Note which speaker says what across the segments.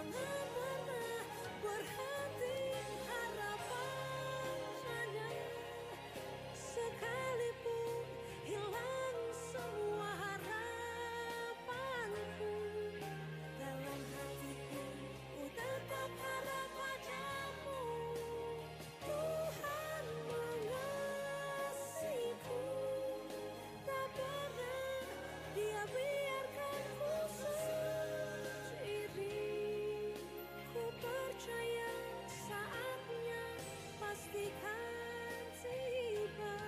Speaker 1: Jangan pernah berhenti harapan hanya sekalipun hilang semua harapanku. Dalam hatiku ku tetap harap padamu. Tuhan mengasihiku, tak pernah Dia biarkanku sendiri. Ku percaya saatnya pastikan tiba.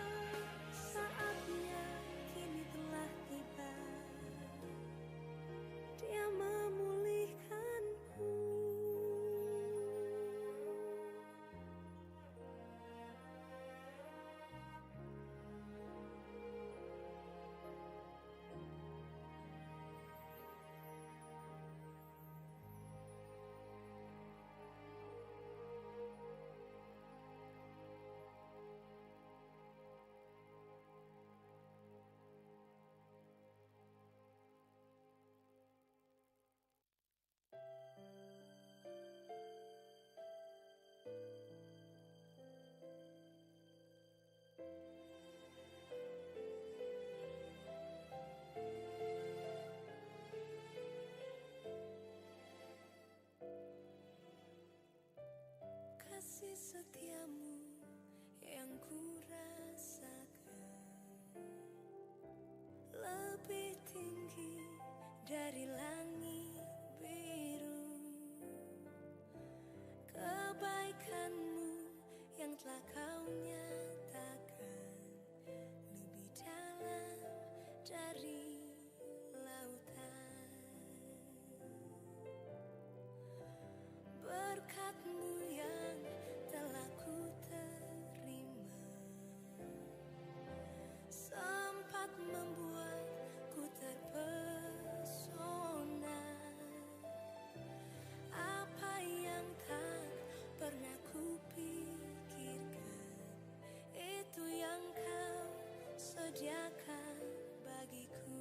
Speaker 1: Saatnya kini telah tiba. Dia memulihkanku. Kasih setiamu yang ku rasakan lebih tinggi dari langit biru. Kebaikanmu yang telah kau nyatakan lebih dalam dari lautan. Berkat-Mu yang telah ku terima sempat membuatku terpesona. Apa yang tak pernah ku pikirkan, itu yang kau sediakan bagiku.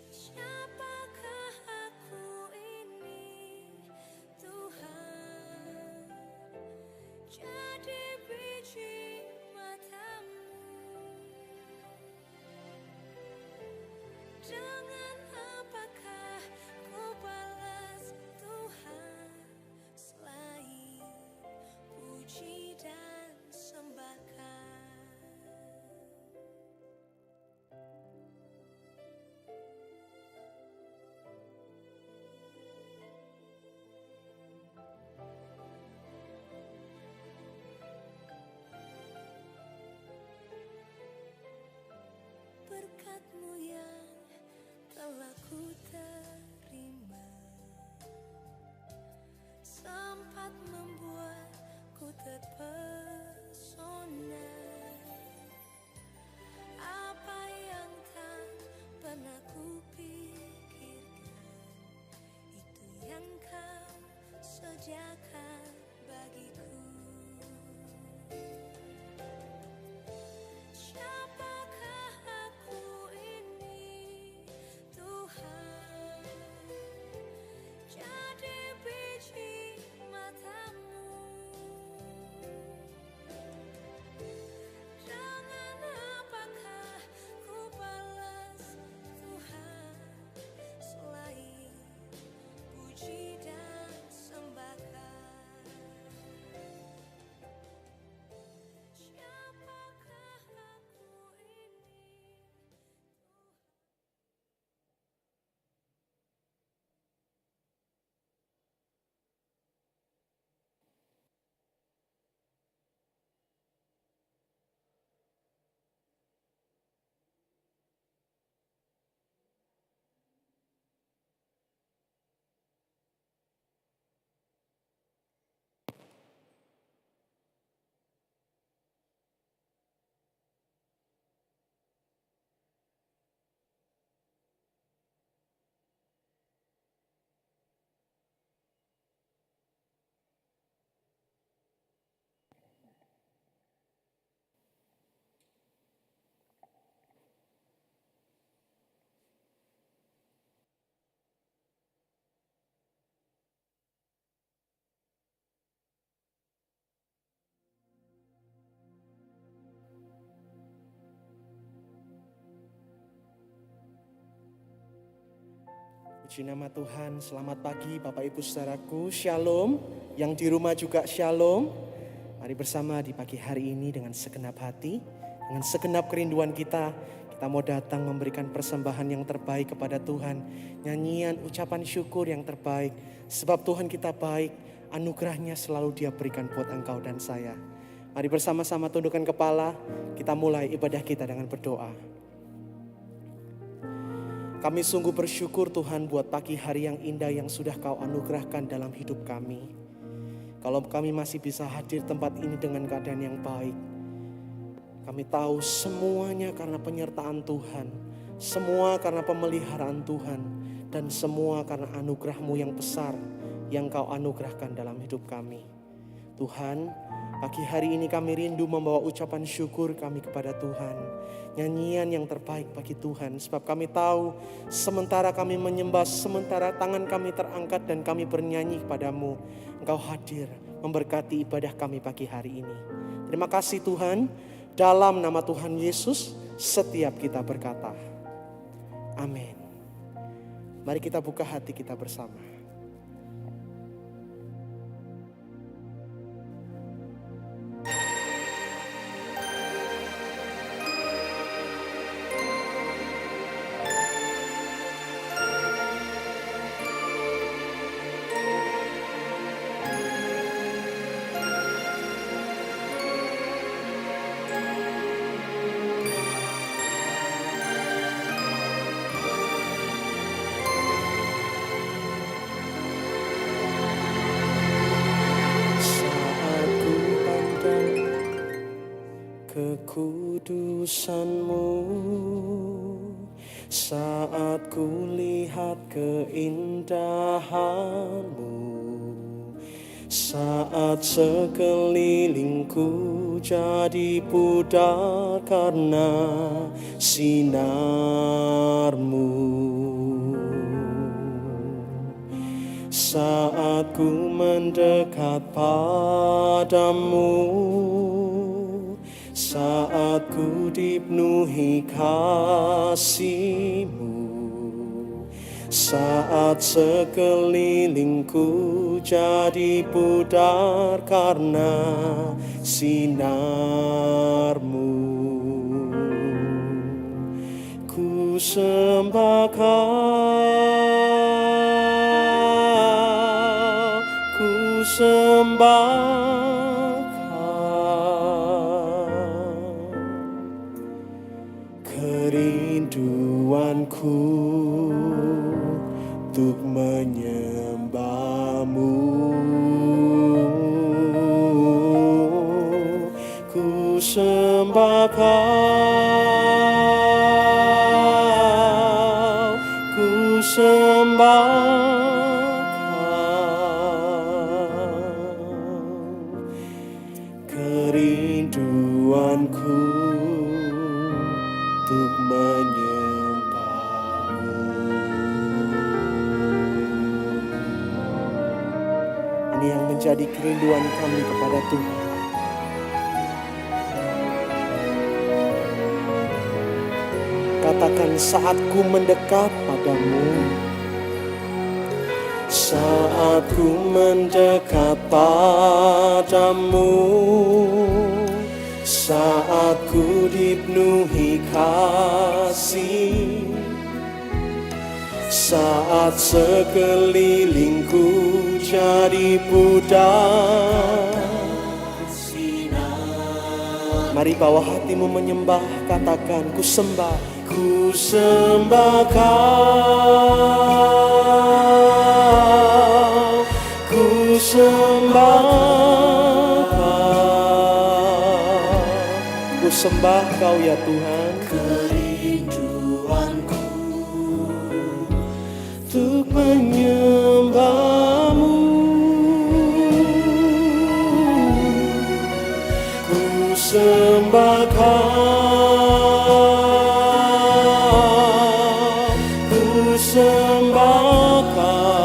Speaker 1: Siapakah aku ini, Tuhan? Jadi biji mata-Mu. Dengan apakah ku balas Tuhan selain puji dan sembahkan?
Speaker 2: Puji nama Tuhan, selamat pagi Bapak Ibu Saudaraku, Shalom. Yang di rumah juga Shalom. Mari bersama di pagi hari ini dengan segenap hati, dengan segenap kerinduan kita mau datang memberikan persembahan yang terbaik kepada Tuhan. Nyanyian ucapan syukur yang terbaik, sebab Tuhan kita baik, anugerahnya selalu Dia berikan buat engkau dan saya. Mari bersama-sama tundukkan kepala, kita mulai ibadah kita dengan berdoa. Kami sungguh bersyukur Tuhan buat pagi hari yang indah yang sudah Kau anugerahkan dalam hidup kami. Kalau kami masih bisa hadir tempat ini dengan keadaan yang baik, kami tahu semuanya karena penyertaan Tuhan, semua karena pemeliharaan Tuhan, dan semua karena anugerah-Mu yang besar yang Kau anugerahkan dalam hidup kami. Tuhan, pagi hari ini kami rindu membawa ucapan syukur kami kepada Tuhan. Nyanyian yang terbaik bagi Tuhan. Sebab kami tahu sementara kami menyembah, sementara tangan kami terangkat dan kami bernyanyi kepadamu, Engkau hadir memberkati ibadah kami pagi hari ini. Terima kasih Tuhan. Dalam nama Tuhan Yesus setiap kita berkata amin. Mari kita buka hati kita bersama. Kekudusan-Mu, saat ku lihat keindahan-Mu, saat sekelilingku jadi pudar karena sinar-Mu, saat ku mendekat padamu, saat ku dipenuhi kasih-Mu, saat sekelilingku jadi pudar karena sinar-Mu, ku sembah Kau, ku sembah kerinduanku untuk menyembah-Mu, ku sembah Kau, ku sembah Kau, kerinduanku untuk menyembah-Mu. Ini yang menjadi kerinduan kami kepada Tuhan. Katakan, saat ku mendekat padamu, saat ku mendekat padamu, saat ku dipenuhi kasih, saat sekelilingku jadi pudar sinar. Mari bawa hatimu menyembah, katakan, ku sembah Kau, ku sembah Kau, ku sembah Kau ya Tuhan. Kerinduanku untuk menyembah-Mu, ku sembah Kau, ku sembah Kau,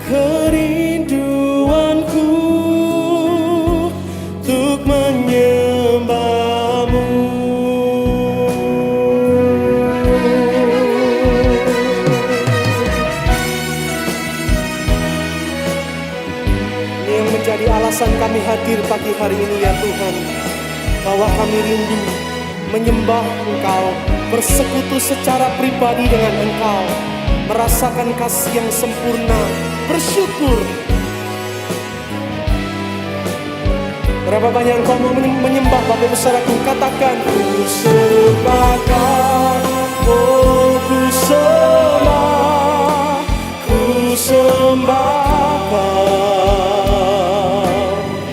Speaker 2: kerinduanku untuk menyembah-Mu. menjadi alasan kami hadir pagi hari ini ya Tuhan. Bahwa kami rindu menyembah Engkau, bersekutu secara pribadi dengan Engkau, merasakan kasih yang sempurna, bersyukur. Berapa banyak Engkau mau menyembah Bapak Ibu Saudaraku? Katakan, ku sembahkan, oh ku sembah, ku sembahkan.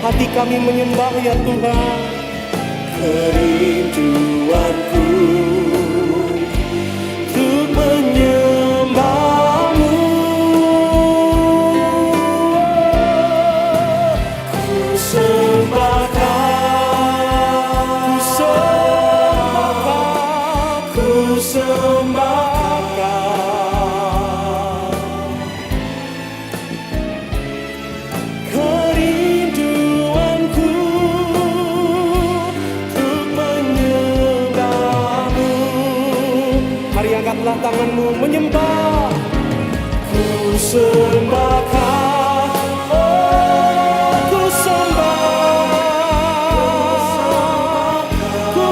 Speaker 2: Hati kami menyembah ya Tuhan. Kerinduanku untuk menyembah-Mu. Ku sembahkan, ku sembahkan, ku sembahkan. Kerinduanku untuk menyembah-Mu. Mari angkatlah tanganmu menyembah. Ku sembahkan, oh ku sembah, ku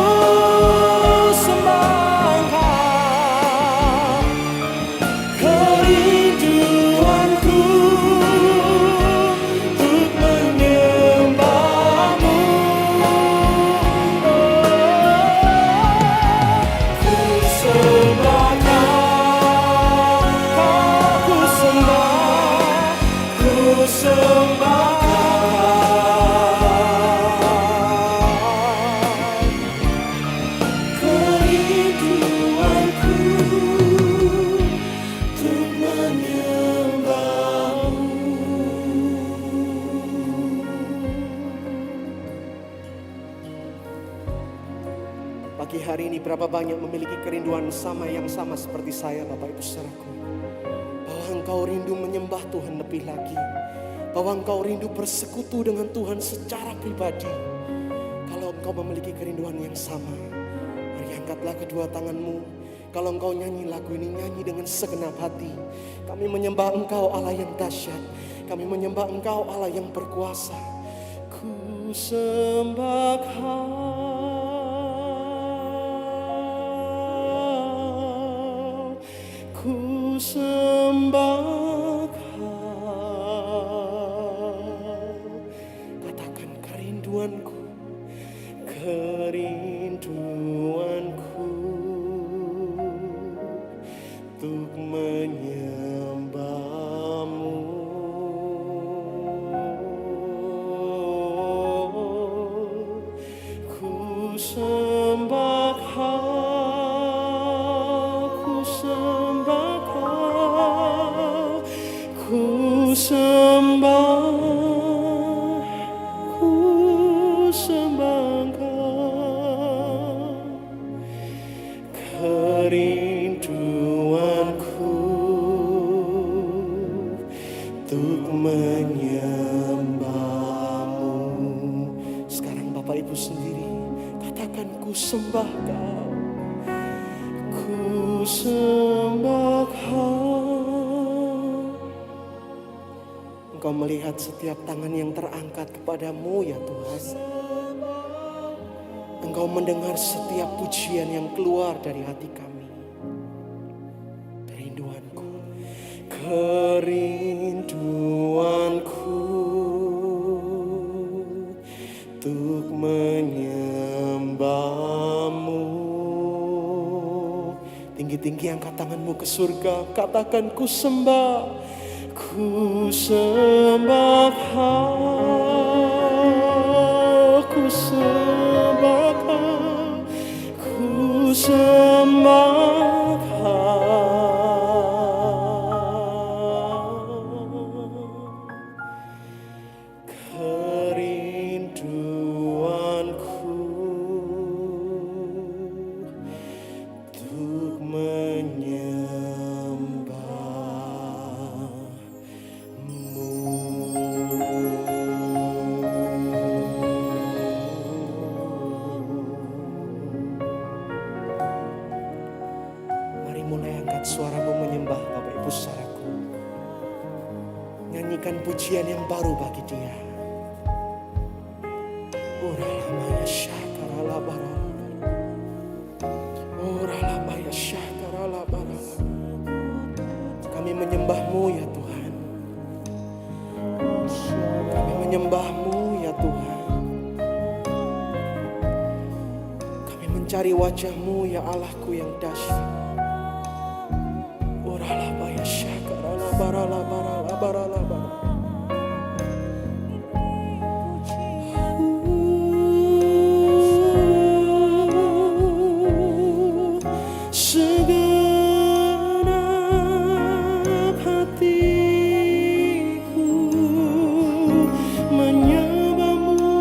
Speaker 2: sembahkan. Kerinduanku untuk menyembah-Mu. Ku sembahkan, ku sembah, ku sembahkan. Kerinduanku untuk menyembah-Mu. Pagi hari ini berapa banyak memiliki kerinduan yang sama seperti saya Bapak Ibu Saudaraku. Bahwa engkau rindu menyembah Tuhan lebih lagi. Bahwa engkau rindu bersekutu dengan Tuhan secara pribadi. Kalau engkau memiliki kerinduan yang sama, mari angkatlah kedua tanganmu. Kalau engkau nyanyi lagu ini, nyanyi dengan segenap hati. Kami menyembah Engkau Allah yang dahsyat. Kami menyembah Engkau Allah yang berkuasa. Ku sembahkan, ku sembahkan. Katakan kerinduanku, kerinduanku untuk menyembah-Mu. Ku sembahkan, ku sembahkan, ku sembah, ku sembahkan. Kerinduanku untuk menyembah-Mu. Sekarang Bapak Ibu sendiri katakan, ku sembah Kau, ku sembah Kau. Engkau melihat setiap tangan yang terangkat kepadamu ya Tuhan. Engkau mendengar setiap pujian yang keluar dari hati kami. Kerinduanku, kerinduanku untuk menyembah-Mu. Tinggi-tinggi angkat tanganmu ke surga. Katakan, ku sembah, ku sembah Kau, ku sembah Kau, ku sembah Kau. Kerinduanku untuk Mari mulai angkat suaramu menyembah Bapak Ibu Saudaraku. Nyanyikan pujian yang baru bagi Dia. Ora lamaya syakara la bara. Ora lamaya syakara la bara. Kami menyembah-Mu ya Tuhan. Kami menyembah-Mu ya Tuhan. Kami mencari wajah-Mu ya Allahku yang dahsyat. Ora lamaya syakara la bara la bara la bara la bara. Segenap hatiku menyembah-Mu,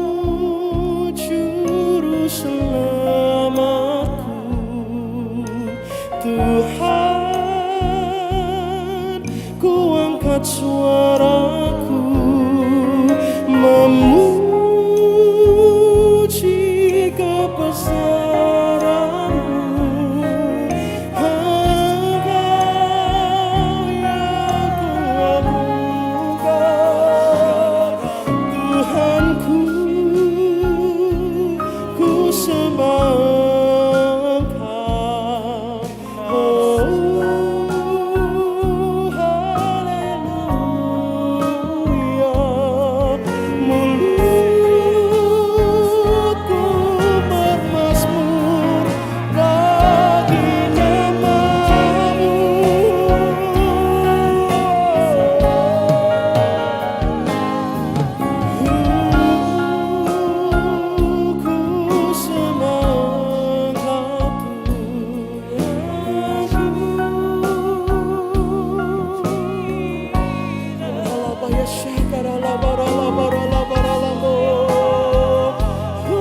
Speaker 2: Juru Selamatku. Tuhan, ku angkat suaraku memuji kebesaran-Mu. Tuhanku, ku sembah Engkau. Oh, haleluya. Mulutku bermazmur bagi nama-Mu. Ku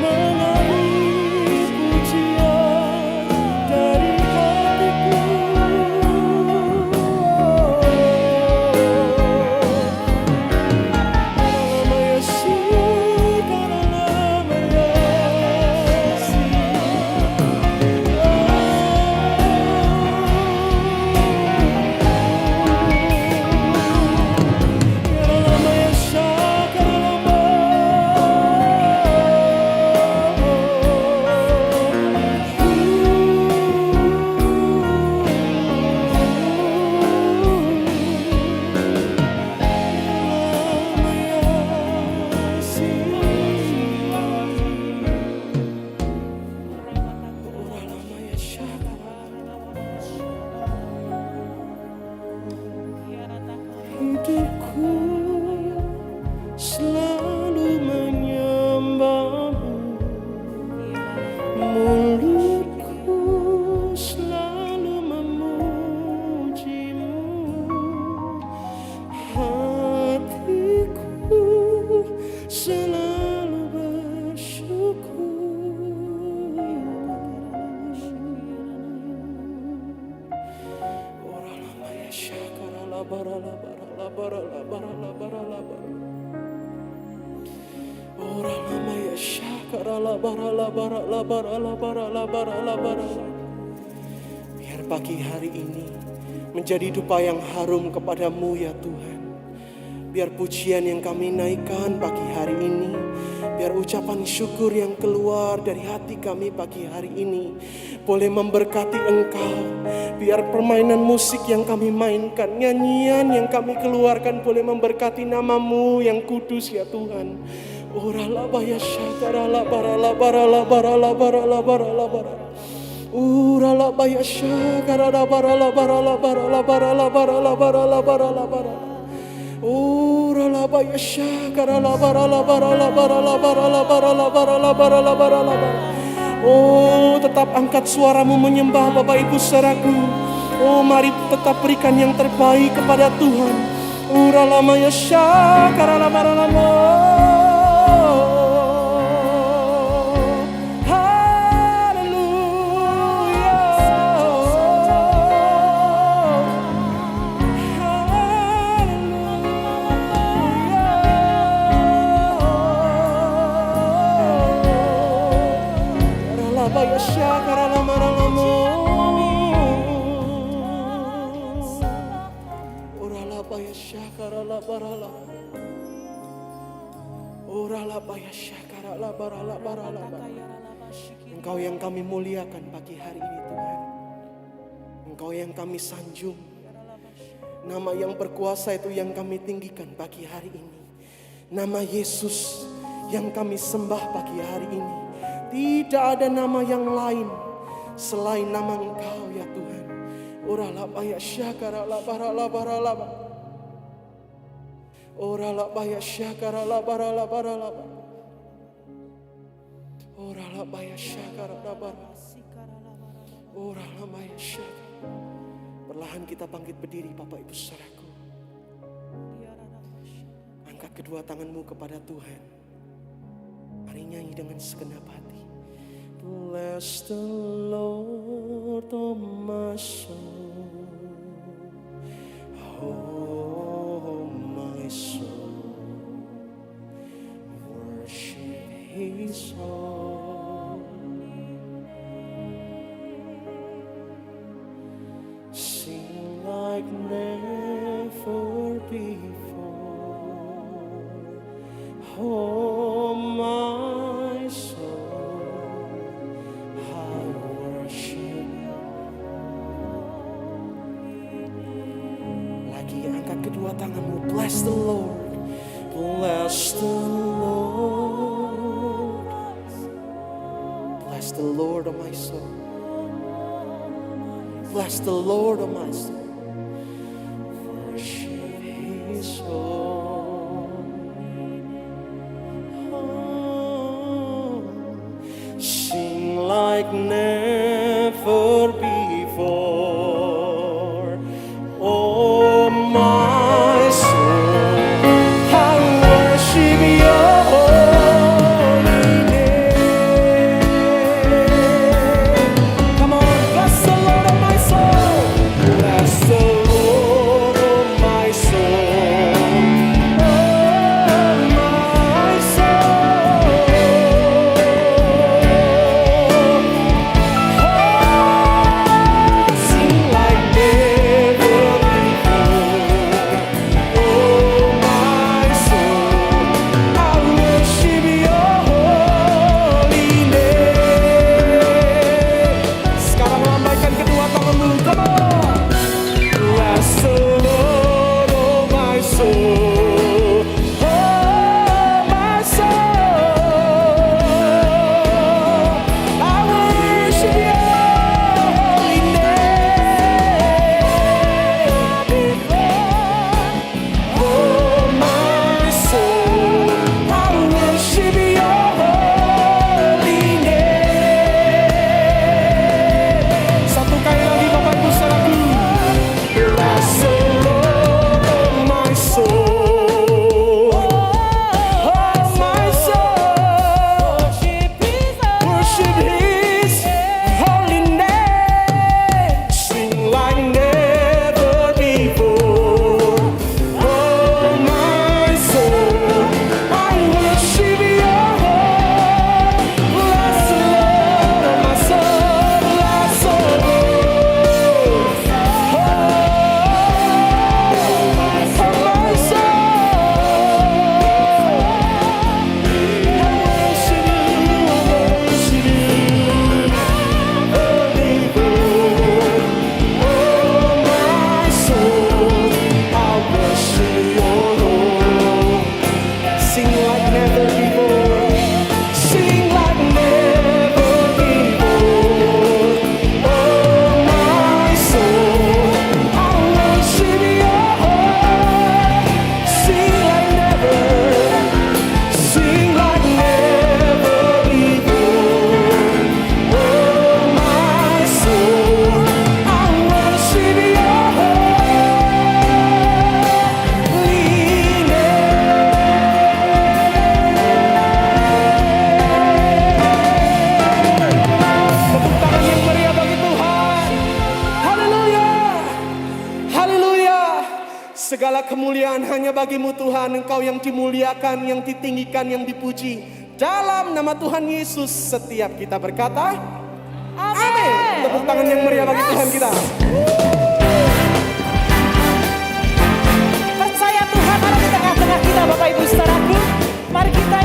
Speaker 2: mengalir pujian dari hatiku. Lamaya si, karena lamaya si. Lamaya sya, karena hidupku selalu menyembah-Mu, mulutku selalu memuji-Mu, hatiku selalu bersyukur. Ora lamaya syakara la bara la bara la bara la bara la bara la bara. Ora lamaya syakara la bara la bara la bara la bara la bara la bara. Biar pagi hari ini menjadi dupa yang harum kepada-Mu ya Tuhan. Biar pujian yang kami naikkan pagi hari ini, biar ucapan syukur yang keluar dari hati kami pagi hari ini boleh memberkati Engkau. Biar permainan musik yang kami mainkan, nyanyian yang kami keluarkan boleh memberkati nama-Mu yang kudus ya Tuhan. Ora la baya syakara la bara la bara la bara la bara la bara la bara. Ura la baya syakara la bara la bara la bara la bara la bara la bara la bara la bara. Ura la baya syakara la bara la bara la bara la bara la bara la bara la bara la bara la bara. Oh, tetap angkat suaramu menyembah Bapak Ibu saudaraku. Oh, mari tetap berikan yang terbaik kepada Tuhan. Ura la maya syakara la bara la bara. Engkau yang kami muliakan pagi hari ini Tuhan. Engkau yang kami sanjung. Nama yang berkuasa itu yang kami tinggikan pagi hari ini. Nama Yesus yang kami sembah pagi hari ini. Tidak ada nama yang lain selain nama Engkau ya Tuhan. Oralabaya syakara labaralabaralaba. Oralabaya syakara labaralabaralaba. Oralabaya syakara labaralaba. Oralabaya syakara. Perlahan kita bangkit berdiri Bapak Ibu Saudaraku. Angkat kedua tanganmu kepada Tuhan. Mari nyanyi dengan segenap hati. Bless the Lord, oh my soul, oh my soul, worship His holy name. Sing like never before, oh my soul. Kedua tanganmu, bless the Lord, bless the Lord, bless the Lord of my soul, bless the Lord of my soul, worship His holy name. Sing like never before, oh my. Segala kemuliaan hanya bagimu Tuhan. Engkau yang dimuliakan, yang ditinggikan, yang dipuji. Dalam nama Tuhan Yesus setiap kita berkata amin. Tepuk tangan yang meriah bagi Tuhan kita.
Speaker 3: Percaya Tuhan ada di tengah-tengah kita Bapak Ibu Saudaraku. Mari kita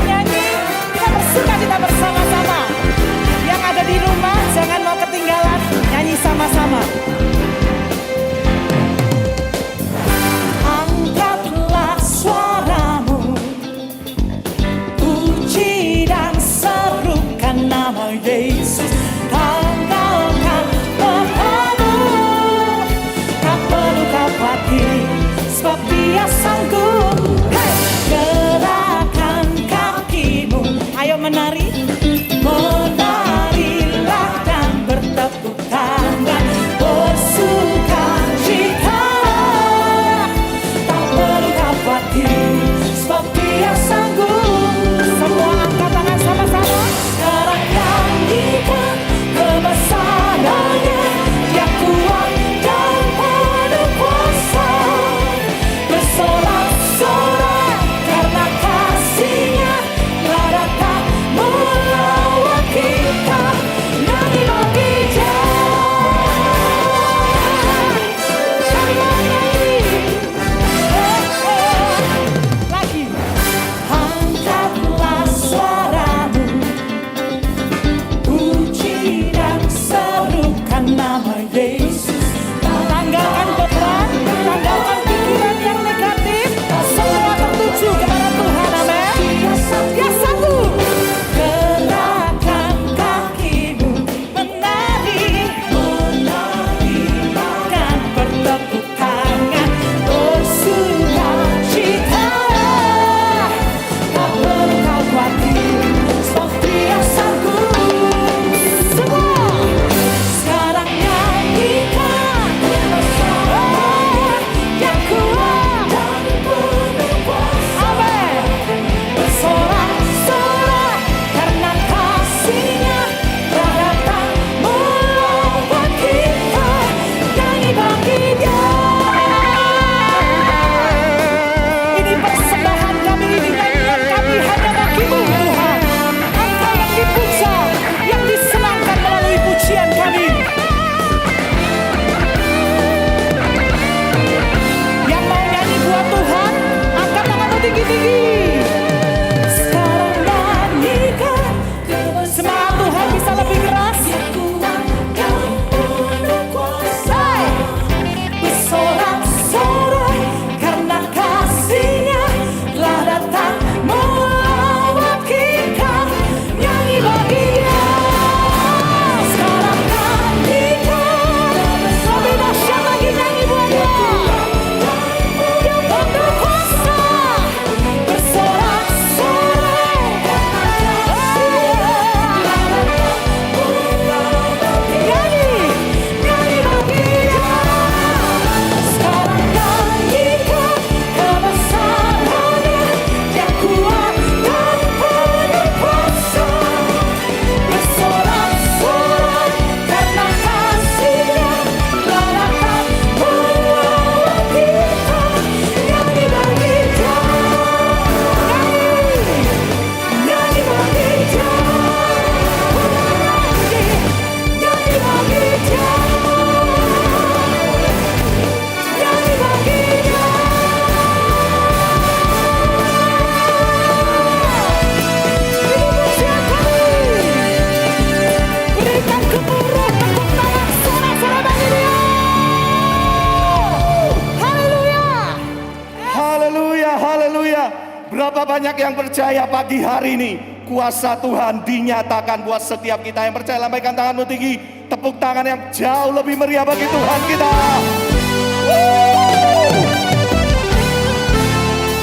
Speaker 3: Berapa banyak yang percaya pagi hari ini kuasa Tuhan dinyatakan buat setiap kita yang percaya? Lambaikan tanganmu tinggi, tepuk tangan yang jauh lebih meriah bagi Tuhan kita.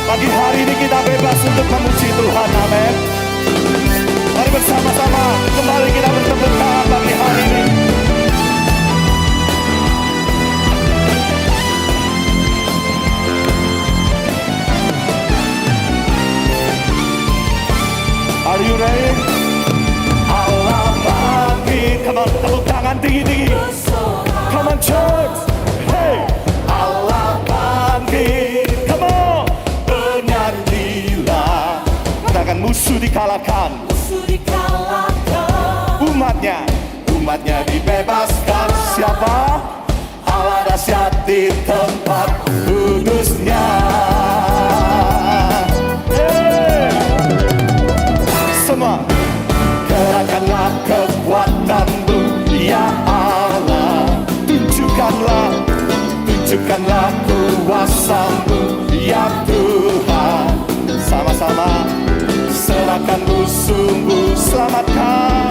Speaker 3: Pagi hari ini kita bebas untuk memuji Tuhan, amin. Mari bersama-sama kembali kita bertepuk tangan pagi hari ini. Are you ready? Allah bangkit. Come on, tepuk tangan tinggi-tinggi. Come on church. Hey, Allah bangkit. Come on, bernyanyilah. Katakan musuh dikalahkan. Umatnya dibebaskan. Siapa? Allah dahsyat di tempat kudusnya. Semua gerakanlah kekuatanmu, ya Allah. Tunjukkanlah kuasamu, ya Tuhan. Sama-sama serahkan musuhmu, selamatkan.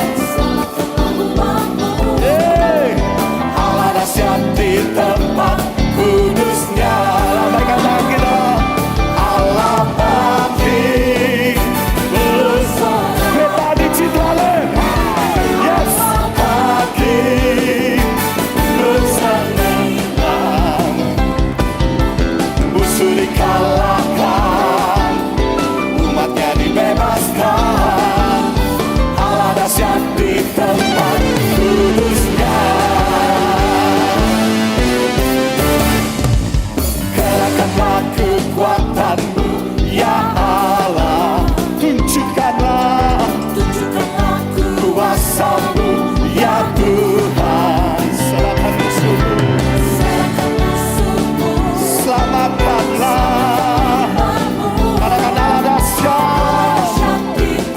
Speaker 3: Allah dahsyat di tempat kudusnya. Lambaikan tangan kita. Allah bangkit. Beta dicintai. Yes. Bangkit. Bersenang-senang. Musuh dikalahkan. Umatnya dibebaskan. Allah dahsyat di tempat kudusnya. Gerakanlah kekuatanmu, ya Allah. Tunjukkanlah kuasamu, ya Tuhan. Serahkan musuhmu, selamatkanlah. Katakan Allah dahsyat.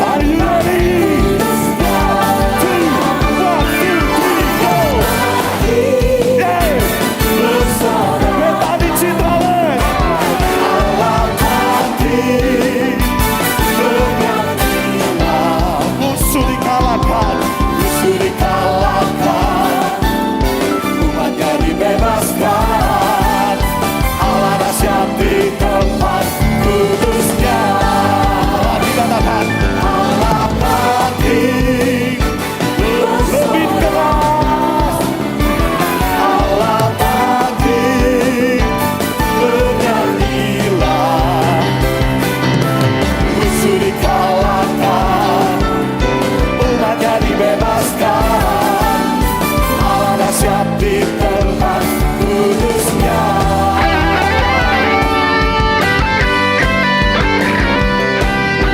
Speaker 3: Are you ready? 2, 1, 2, 3, go. Yeah. Beta dicintai. Allah bangkit. Musuh dikalahkan. Umatnya dibebaskan. Allah dahsyat di tempat kudusnya. Dikatakan Allah bangkit. Lebih keras. Allah bangkit. Bernyanyilah. Musuh dikalahkan. Umatnya dibebaskan. Allah dahsyat di tempat kudusnya.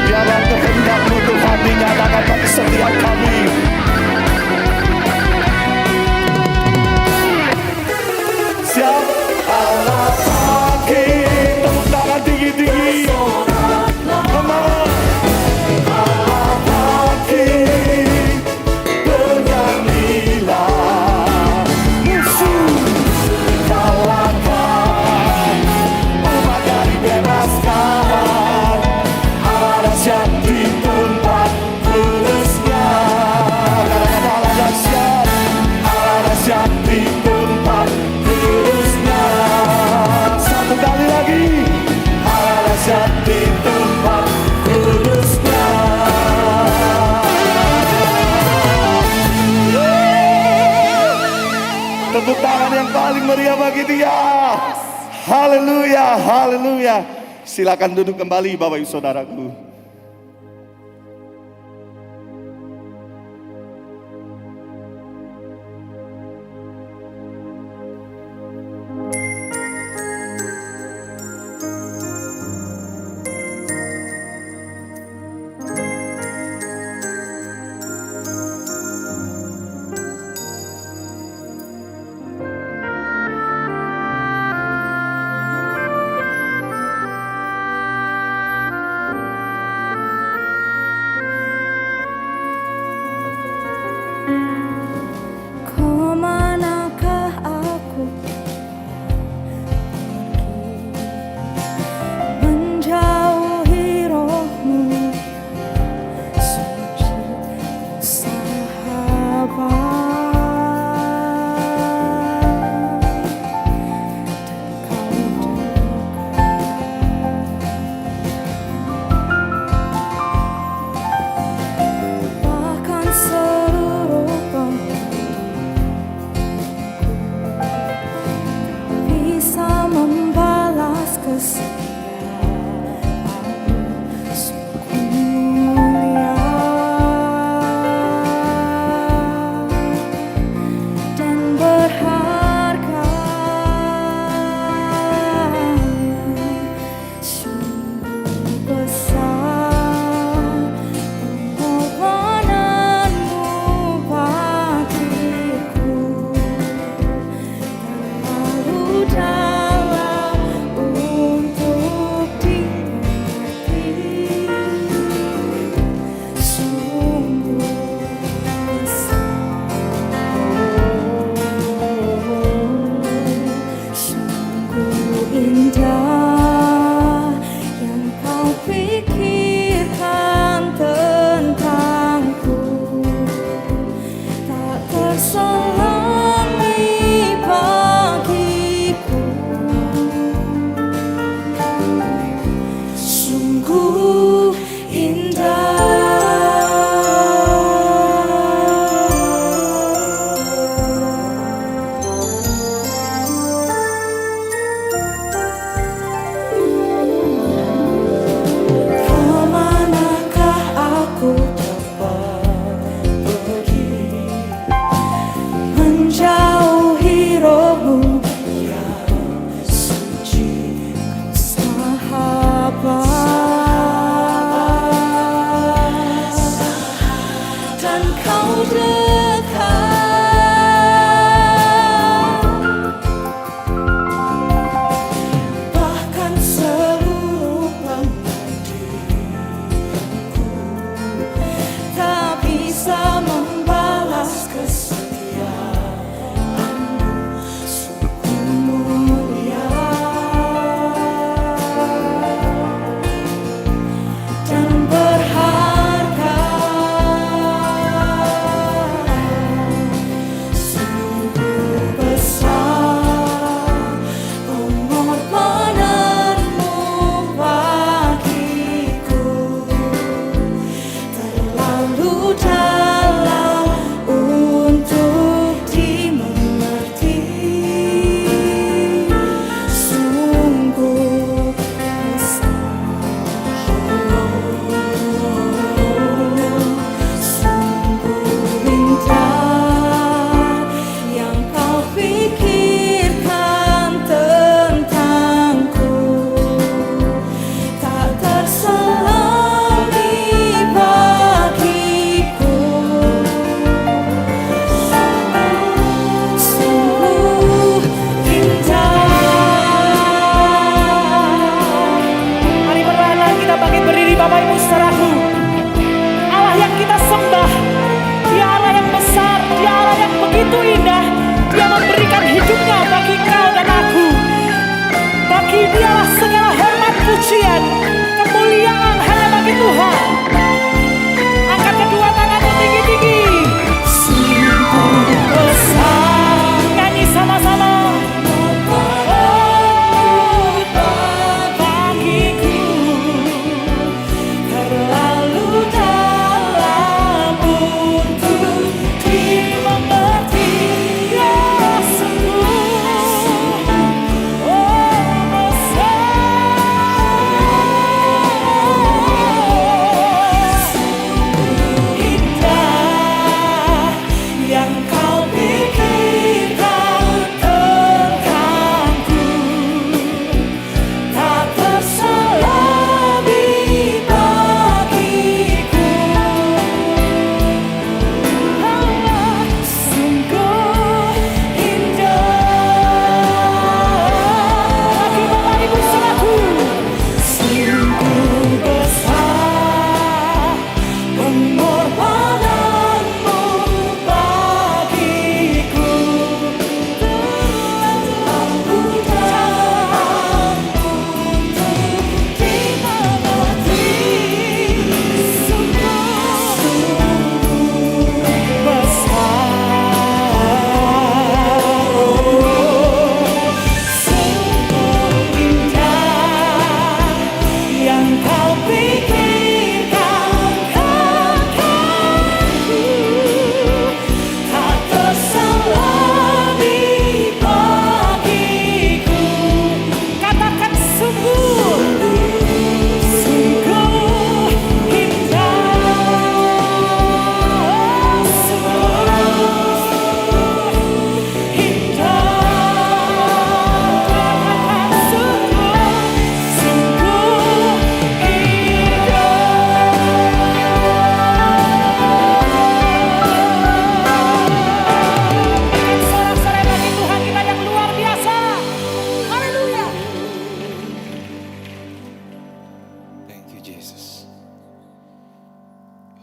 Speaker 3: Biarlah kehendak-Mu Tuhan dinyatakan bagi setiap kami. Siap? Allah bangkit. Tepuk tangan tinggi-tinggi. Come on. Allah bangkit. Bernyanyilah. Musuh dikalahkan. Umatnya dibebaskan. Allah dahsyat di tempat kudusnya. Katakan Allah dahsyat. Allah dahsyat di tempat kudusnya. Satu kali lagi. Allah dahsyat di tempat kudusnya. Tepuk tangan yang paling meriah bagi Dia. Haleluya, haleluya. Silakan duduk kembali Bapak Ibu Saudaraku.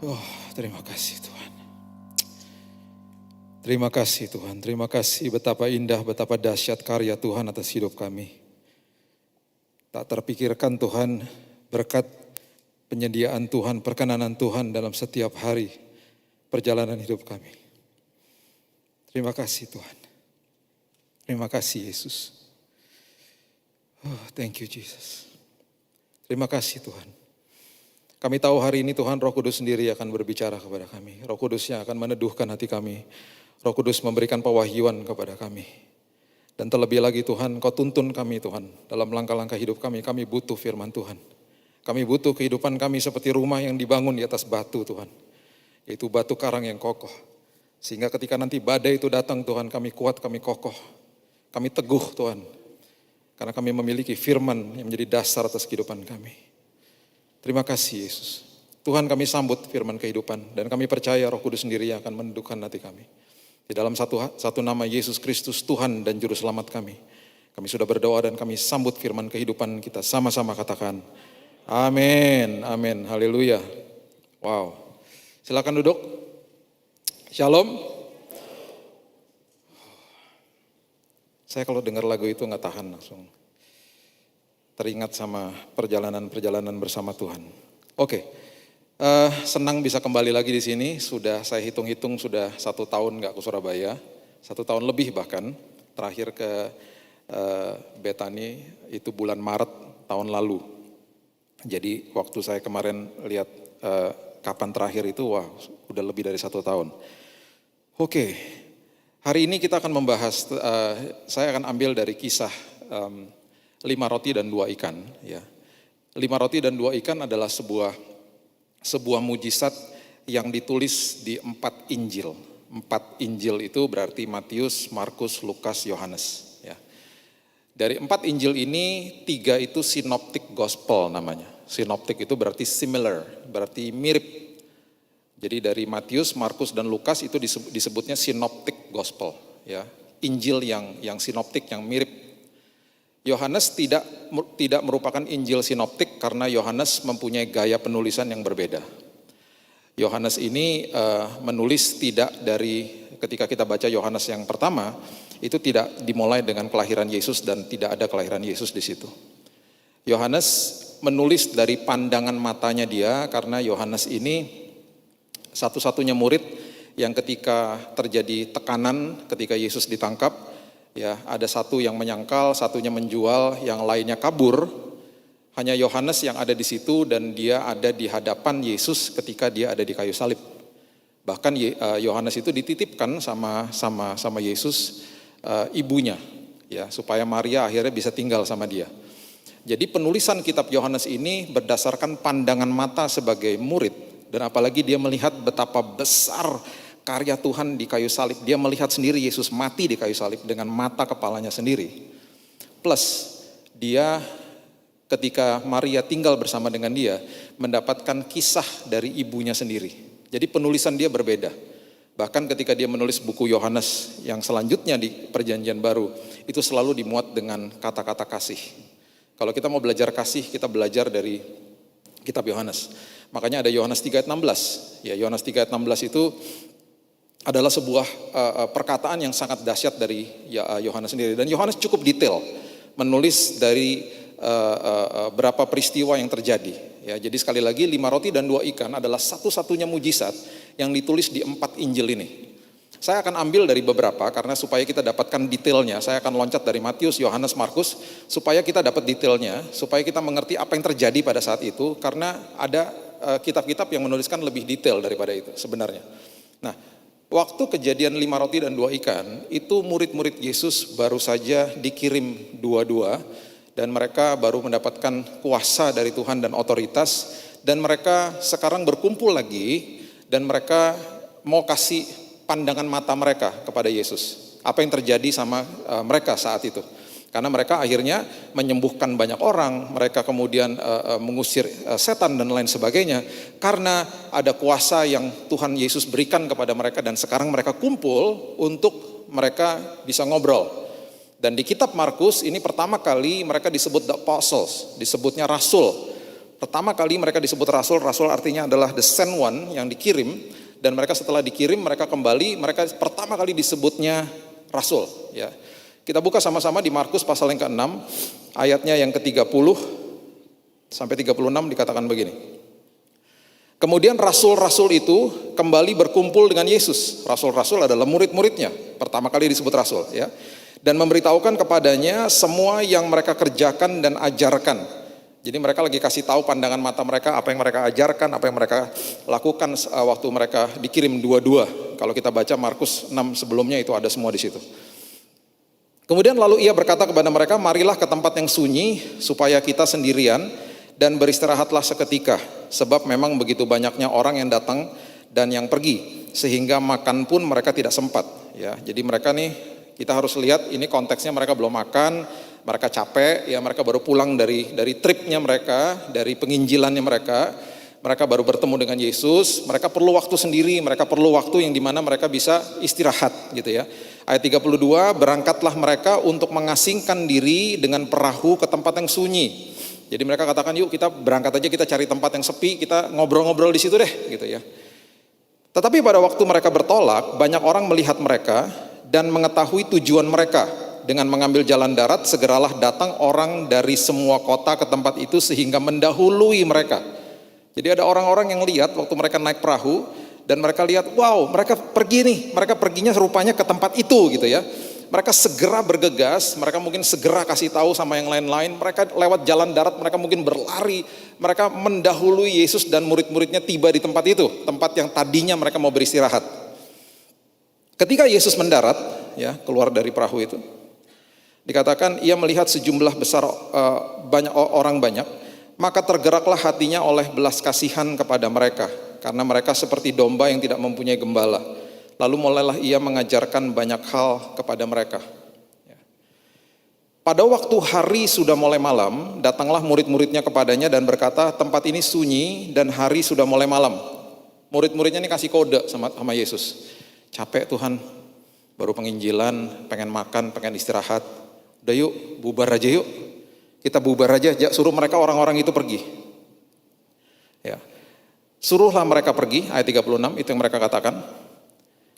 Speaker 4: Oh, terima kasih Tuhan. Terima kasih Tuhan, terima kasih betapa indah, betapa dahsyat karya Tuhan atas hidup kami. Tak terpikirkan Tuhan, berkat penyediaan Tuhan, perkenanan Tuhan dalam setiap hari perjalanan hidup kami. Terima kasih Tuhan. Terima kasih Yesus. Oh, thank you Jesus. Terima kasih Tuhan. Kami tahu hari ini Tuhan Roh Kudus sendiri akan berbicara kepada kami. Roh Kudus yang akan meneduhkan hati kami. Roh Kudus memberikan pewahyuan kepada kami. Dan terlebih lagi Tuhan, Kau tuntun kami Tuhan. Dalam langkah-langkah hidup kami butuh firman Tuhan. Kami butuh kehidupan kami seperti rumah yang dibangun di atas batu Tuhan. Yaitu batu karang yang kokoh. Sehingga ketika nanti badai itu datang Tuhan, kami kuat, kami kokoh. Kami teguh Tuhan. Karena kami memiliki firman yang menjadi dasar atas kehidupan kami. Terima kasih Yesus. Tuhan kami sambut firman kehidupan. Dan kami percaya Roh Kudus sendiri yang akan menundukkan hati kami. Di dalam satu nama Yesus Kristus Tuhan dan Juru Selamat kami. Kami sudah berdoa dan kami sambut firman kehidupan kita. Sama-sama katakan. Amin. Amin. Haleluya. Wow. Silakan duduk. Shalom. Saya kalau dengar lagu itu nggak tahan langsung. Teringat sama perjalanan-perjalanan bersama Tuhan. Oke. Senang bisa kembali lagi di sini. Sudah saya hitung-hitung sudah 1 tahun nggak ke Surabaya, 1 tahun lebih bahkan. Terakhir ke Betani itu bulan Maret tahun lalu. Jadi waktu saya kemarin lihat kapan terakhir itu, wah udah lebih dari 1 tahun. Oke, hari ini kita akan membahas. Saya akan ambil dari kisah 5 roti dan 2 ikan. Ya, 5 roti dan 2 ikan adalah sebuah mujizat yang ditulis di 4 Injil. 4 Injil itu berarti Matius, Markus, Lukas, Yohanes. Ya. Dari 4 Injil ini 3 itu synoptic gospel namanya. Synoptic itu berarti similar, berarti mirip. Jadi dari Matius, Markus, dan Lukas itu disebutnya synoptic gospel. Ya. Injil yang synoptic, yang mirip. Yohanes tidak merupakan Injil sinoptik karena Yohanes mempunyai gaya penulisan yang berbeda. Yohanes ini menulis tidak dari ketika kita baca Yohanes yang pertama, itu tidak dimulai dengan kelahiran Yesus dan tidak ada kelahiran Yesus di situ. Yohanes menulis dari pandangan matanya dia karena Yohanes ini satu-satunya murid yang ketika terjadi tekanan ketika Yesus ditangkap, ya, ada satu yang menyangkal, satunya menjual, yang lainnya kabur. Hanya Yohanes yang ada di situ dan dia ada di hadapan Yesus ketika dia ada di kayu salib. Bahkan Yohanes itu dititipkan sama Yesus ibunya, ya, supaya Maria akhirnya bisa tinggal sama dia. Jadi penulisan kitab Yohanes ini berdasarkan pandangan mata sebagai murid dan apalagi dia melihat betapa besar karya Tuhan di kayu salib. Dia melihat sendiri Yesus mati di kayu salib dengan mata kepalanya sendiri. Plus dia ketika Maria tinggal bersama dengan dia mendapatkan kisah dari ibunya sendiri. Jadi penulisan dia berbeda. Bahkan ketika dia menulis buku Yohanes yang selanjutnya di Perjanjian Baru, itu selalu dimuat dengan kata-kata kasih. Kalau kita mau belajar kasih, kita belajar dari kitab Yohanes. Makanya ada Yohanes 3 ayat 16. Ya, Yohanes 3 ayat 16 itu adalah sebuah perkataan yang sangat dahsyat dari Yohanes sendiri. Dan Yohanes cukup detail menulis dari berapa peristiwa yang terjadi. Ya, jadi sekali lagi 5 roti dan 2 ikan adalah satu-satunya mujizat yang ditulis di 4 Injil ini. Saya akan ambil dari beberapa karena supaya kita dapatkan detailnya. Saya akan loncat dari Matius, Yohanes, Markus supaya kita dapat detailnya, supaya kita mengerti apa yang terjadi pada saat itu. Karena ada kitab-kitab yang menuliskan lebih detail daripada itu sebenarnya. Nah, waktu kejadian 5 roti dan 2 ikan, itu murid-murid Yesus baru saja dikirim 2-2 dan mereka baru mendapatkan kuasa dari Tuhan dan otoritas dan mereka sekarang berkumpul lagi dan mereka mau kasih pandangan mata mereka kepada Yesus. Apa yang terjadi sama mereka saat itu. Karena mereka akhirnya menyembuhkan banyak orang, mereka kemudian mengusir setan dan lain sebagainya. Karena ada kuasa yang Tuhan Yesus berikan kepada mereka dan sekarang mereka kumpul untuk mereka bisa ngobrol. Dan di kitab Markus ini pertama kali mereka disebut the apostles, disebutnya rasul. Pertama kali mereka disebut rasul, rasul artinya adalah the sent one yang dikirim, dan mereka setelah dikirim mereka kembali, mereka pertama kali disebutnya rasul, ya. Kita buka sama-sama di Markus pasal yang ke-6, ayatnya yang ke-30 sampai 36 dikatakan begini. Kemudian rasul-rasul itu kembali berkumpul dengan Yesus. Rasul-rasul adalah murid-muridnya, pertama kali disebut rasul, ya. Dan memberitahukan kepadanya semua yang mereka kerjakan dan ajarkan. Jadi mereka lagi kasih tahu pandangan mata mereka, apa yang mereka ajarkan, apa yang mereka lakukan waktu mereka dikirim dua-dua. Kalau kita baca Markus 6 sebelumnya itu ada semua di situ. Kemudian lalu ia berkata kepada mereka, marilah ke tempat yang sunyi supaya kita sendirian dan beristirahatlah seketika, sebab memang begitu banyaknya orang yang datang dan yang pergi, sehingga makan pun mereka tidak sempat. Ya, jadi mereka nih, kita harus lihat ini konteksnya, mereka belum makan, mereka capek, ya mereka baru pulang dari tripnya mereka, dari penginjilannya mereka baru bertemu dengan Yesus, mereka perlu waktu sendiri, mereka perlu waktu yang dimana mereka bisa istirahat, gitu ya. Ayat 32, berangkatlah mereka untuk mengasingkan diri dengan perahu ke tempat yang sunyi. Jadi mereka katakan, yuk kita berangkat aja, kita cari tempat yang sepi, kita ngobrol-ngobrol di situ deh, gitu ya. Tetapi pada waktu mereka bertolak, banyak orang melihat mereka dan mengetahui tujuan mereka. Dengan mengambil jalan darat, segeralah datang orang dari semua kota ke tempat itu sehingga mendahului mereka. Jadi ada orang-orang yang lihat waktu mereka naik perahu dan mereka lihat, wow, mereka pergi nih, mereka perginya rupanya ke tempat itu, gitu ya. Mereka segera bergegas, mereka mungkin segera kasih tahu sama yang lain-lain, mereka lewat jalan darat, mereka mungkin berlari, mereka mendahului Yesus dan murid-muridnya tiba di tempat itu, tempat yang tadinya mereka mau beristirahat. Ketika Yesus mendarat, ya keluar dari perahu itu, dikatakan ia melihat sejumlah besar banyak orang banyak, maka tergeraklah hatinya oleh belas kasihan kepada mereka, karena mereka seperti domba yang tidak mempunyai gembala. Lalu mulailah ia mengajarkan banyak hal kepada mereka. Pada waktu hari sudah mulai malam, datanglah murid-muridnya kepadanya dan berkata, tempat ini sunyi dan hari sudah mulai malam. Murid-muridnya ini kasih kode sama Yesus. Capek Tuhan, baru penginjilan, pengen makan, pengen istirahat. Udah yuk, bubar aja yuk. Kita bubar aja, suruh mereka orang-orang itu pergi. Ya. Suruhlah mereka pergi, ayat 36, itu yang mereka katakan.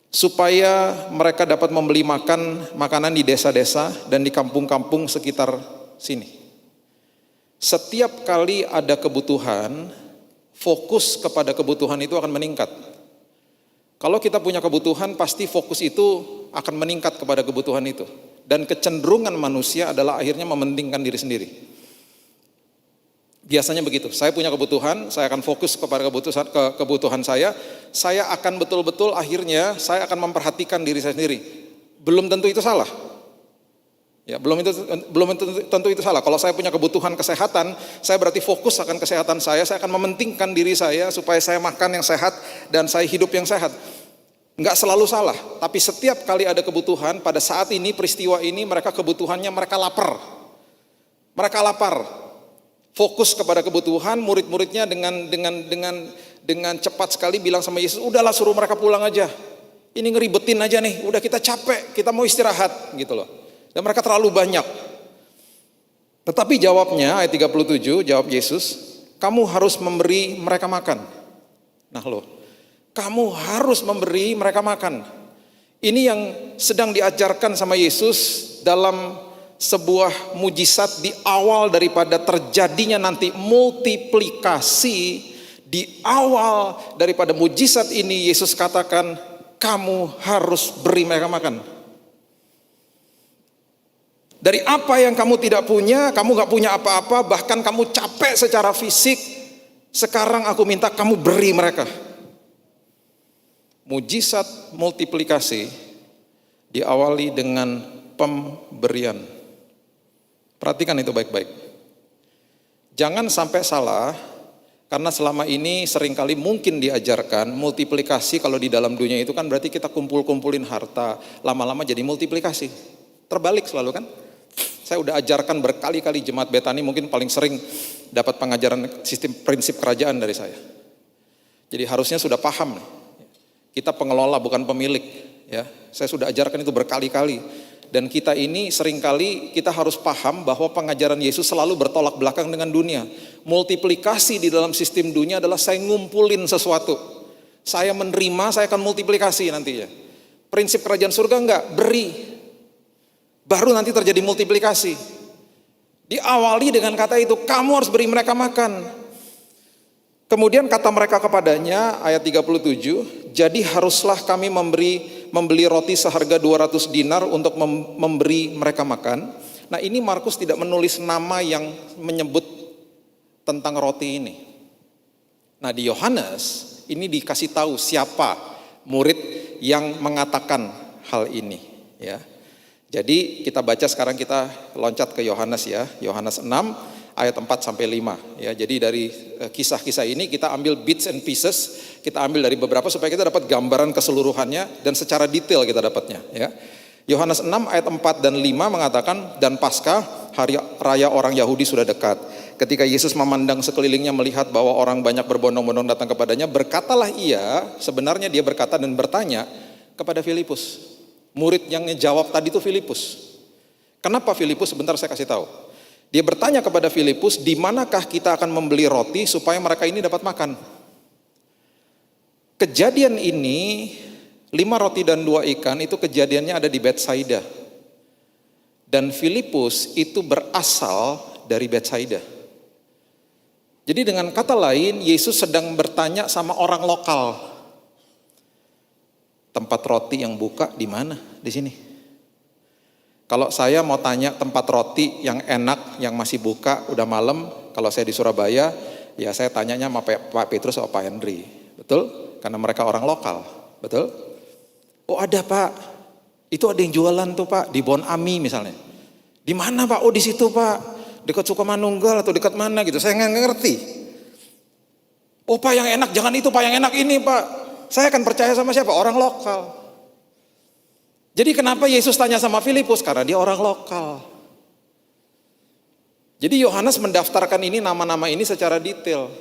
Speaker 4: Supaya mereka dapat membeli makanan di desa-desa dan di kampung-kampung sekitar sini. Setiap kali ada kebutuhan, fokus kepada kebutuhan itu akan meningkat. Kalau kita punya kebutuhan, pasti fokus itu akan meningkat kepada kebutuhan itu. Dan kecenderungan manusia adalah akhirnya mementingkan diri sendiri. Biasanya begitu, saya punya kebutuhan, saya akan fokus kepada kebutuhan saya akan betul-betul akhirnya saya akan memperhatikan diri saya sendiri. Belum tentu itu salah. Ya, belum tentu itu salah. Kalau saya punya kebutuhan kesehatan, saya berarti fokus akan kesehatan saya akan mementingkan diri saya supaya saya makan yang sehat dan saya hidup yang sehat. Enggak selalu salah, tapi setiap kali ada kebutuhan, pada saat ini, peristiwa ini, kebutuhannya mereka lapar. Mereka lapar. Fokus kepada kebutuhan, murid-muridnya dengan cepat sekali bilang sama Yesus, udahlah suruh mereka pulang aja. Ini ngeribetin aja nih, udah kita capek, kita mau istirahat gitu loh. Dan mereka terlalu banyak. Tetapi jawabnya, ayat 37, jawab Yesus, kamu harus memberi mereka makan. Nah loh, kamu harus memberi mereka makan. Ini yang sedang diajarkan sama Yesus dalam sebuah mujizat di awal daripada terjadinya nanti multiplikasi. Di awal daripada mujizat ini Yesus katakan, kamu harus beri mereka makan. Dari apa yang kamu tidak punya, kamu gak punya apa-apa, bahkan kamu capek secara fisik, sekarang aku minta kamu beri mereka. Mujizat multiplikasi diawali dengan pemberian. Perhatikan itu baik-baik. Jangan sampai salah, karena selama ini seringkali mungkin diajarkan multiplikasi kalau di dalam dunia itu kan berarti kita kumpul-kumpulin harta, lama-lama jadi multiplikasi. Terbalik selalu kan? Saya udah ajarkan berkali-kali jemaat Betani, mungkin paling sering dapat pengajaran sistem prinsip kerajaan dari saya. Jadi harusnya sudah paham nih. Kita pengelola bukan pemilik, ya. Saya sudah ajarkan itu berkali-kali. Dan kita ini seringkali kita harus paham bahwa pengajaran Yesus selalu bertolak belakang dengan dunia. Multiplikasi di dalam sistem dunia adalah saya ngumpulin sesuatu. Saya menerima, saya akan multiplikasi nantinya. Prinsip kerajaan surga enggak, beri. Baru nanti terjadi multiplikasi. Diawali dengan kata itu, kamu harus beri mereka makan. Kemudian kata mereka kepadanya, ayat 37, jadi haruslah kami membeli roti seharga 200 dinar untuk memberi mereka makan. Nah ini Markus tidak menulis nama yang menyebut tentang roti ini. Nah di Yohanes ini dikasih tahu siapa murid yang mengatakan hal ini. Ya. Jadi kita baca sekarang, kita loncat ke Yohanes ya, Yohanes 6 ayat 4 sampai 5 ya. Jadi dari kisah-kisah ini kita ambil bits and pieces, kita ambil dari beberapa supaya kita dapat gambaran keseluruhannya dan secara detail kita dapatnya ya. Yohanes 6 ayat 4 dan 5 mengatakan, dan Paskah, hari raya orang Yahudi sudah dekat. Ketika Yesus memandang sekelilingnya melihat bahwa orang banyak berbondong-bondong datang kepadanya, berkatalah ia, sebenarnya dia berkata dan bertanya kepada Filipus. Murid yang ngejawab tadi itu Filipus. Kenapa Filipus? Sebentar saya kasih tahu. Dia bertanya kepada Filipus, di manakah kita akan membeli roti supaya mereka ini dapat makan? Kejadian ini 5 roti dan 2 ikan itu kejadiannya ada di Betsaida. Dan Filipus itu berasal dari Betsaida. Jadi dengan kata lain, Yesus sedang bertanya sama orang lokal. Tempat roti yang buka di mana? Di sini. Kalau saya mau tanya tempat roti yang enak, yang masih buka, udah malam, kalau saya di Surabaya, ya saya tanyanya sama Pak Petrus atau Pak Henry. Betul? Karena mereka orang lokal. Betul? Oh ada Pak, itu ada yang jualan tuh Pak, di Bon Ami misalnya. Di mana Pak? Oh di situ Pak, dekat Sukamanunggal atau dekat mana gitu, saya nggak ngerti. Oh Pak yang enak, jangan itu Pak, yang enak ini Pak. Saya akan percaya sama siapa? Orang lokal. Jadi kenapa Yesus tanya sama Filipus? Karena dia orang lokal. Jadi Yohanes mendaftarkan ini, nama-nama ini secara detail.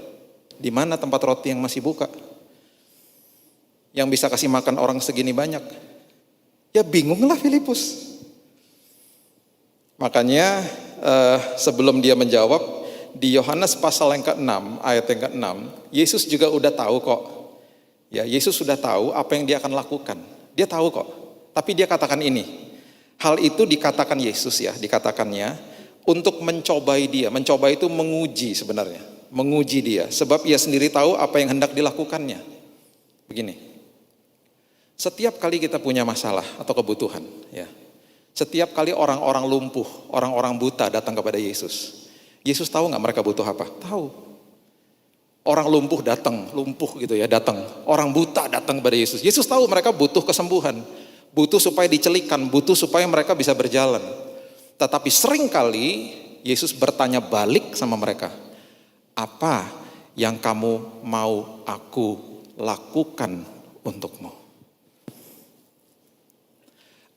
Speaker 4: Di mana tempat roti yang masih buka? Yang bisa kasih makan orang segini banyak? Ya bingunglah Filipus. Makanya sebelum dia menjawab, di Yohanes pasal yang ke-6, ayat yang ke-6, Yesus juga udah tahu kok. Ya, Yesus sudah tahu apa yang dia akan lakukan. Dia tahu kok. Tapi dia katakan ini. Hal itu dikatakan Yesus ya, dikatakannya untuk mencobai dia. Mencoba itu menguji sebenarnya. Menguji dia. Sebab ia sendiri tahu apa yang hendak dilakukannya. Begini. Setiap kali kita punya masalah atau kebutuhan, ya. Setiap kali orang-orang lumpuh, orang-orang buta datang kepada Yesus. Yesus tahu nggak mereka butuh apa? Tahu. Orang lumpuh datang, lumpuh gitu ya datang. Orang buta datang kepada Yesus. Yesus tahu mereka butuh kesembuhan, butuh supaya dicelikan, butuh supaya mereka bisa berjalan. Tetapi seringkali Yesus bertanya balik sama mereka, apa yang kamu mau aku lakukan untukmu?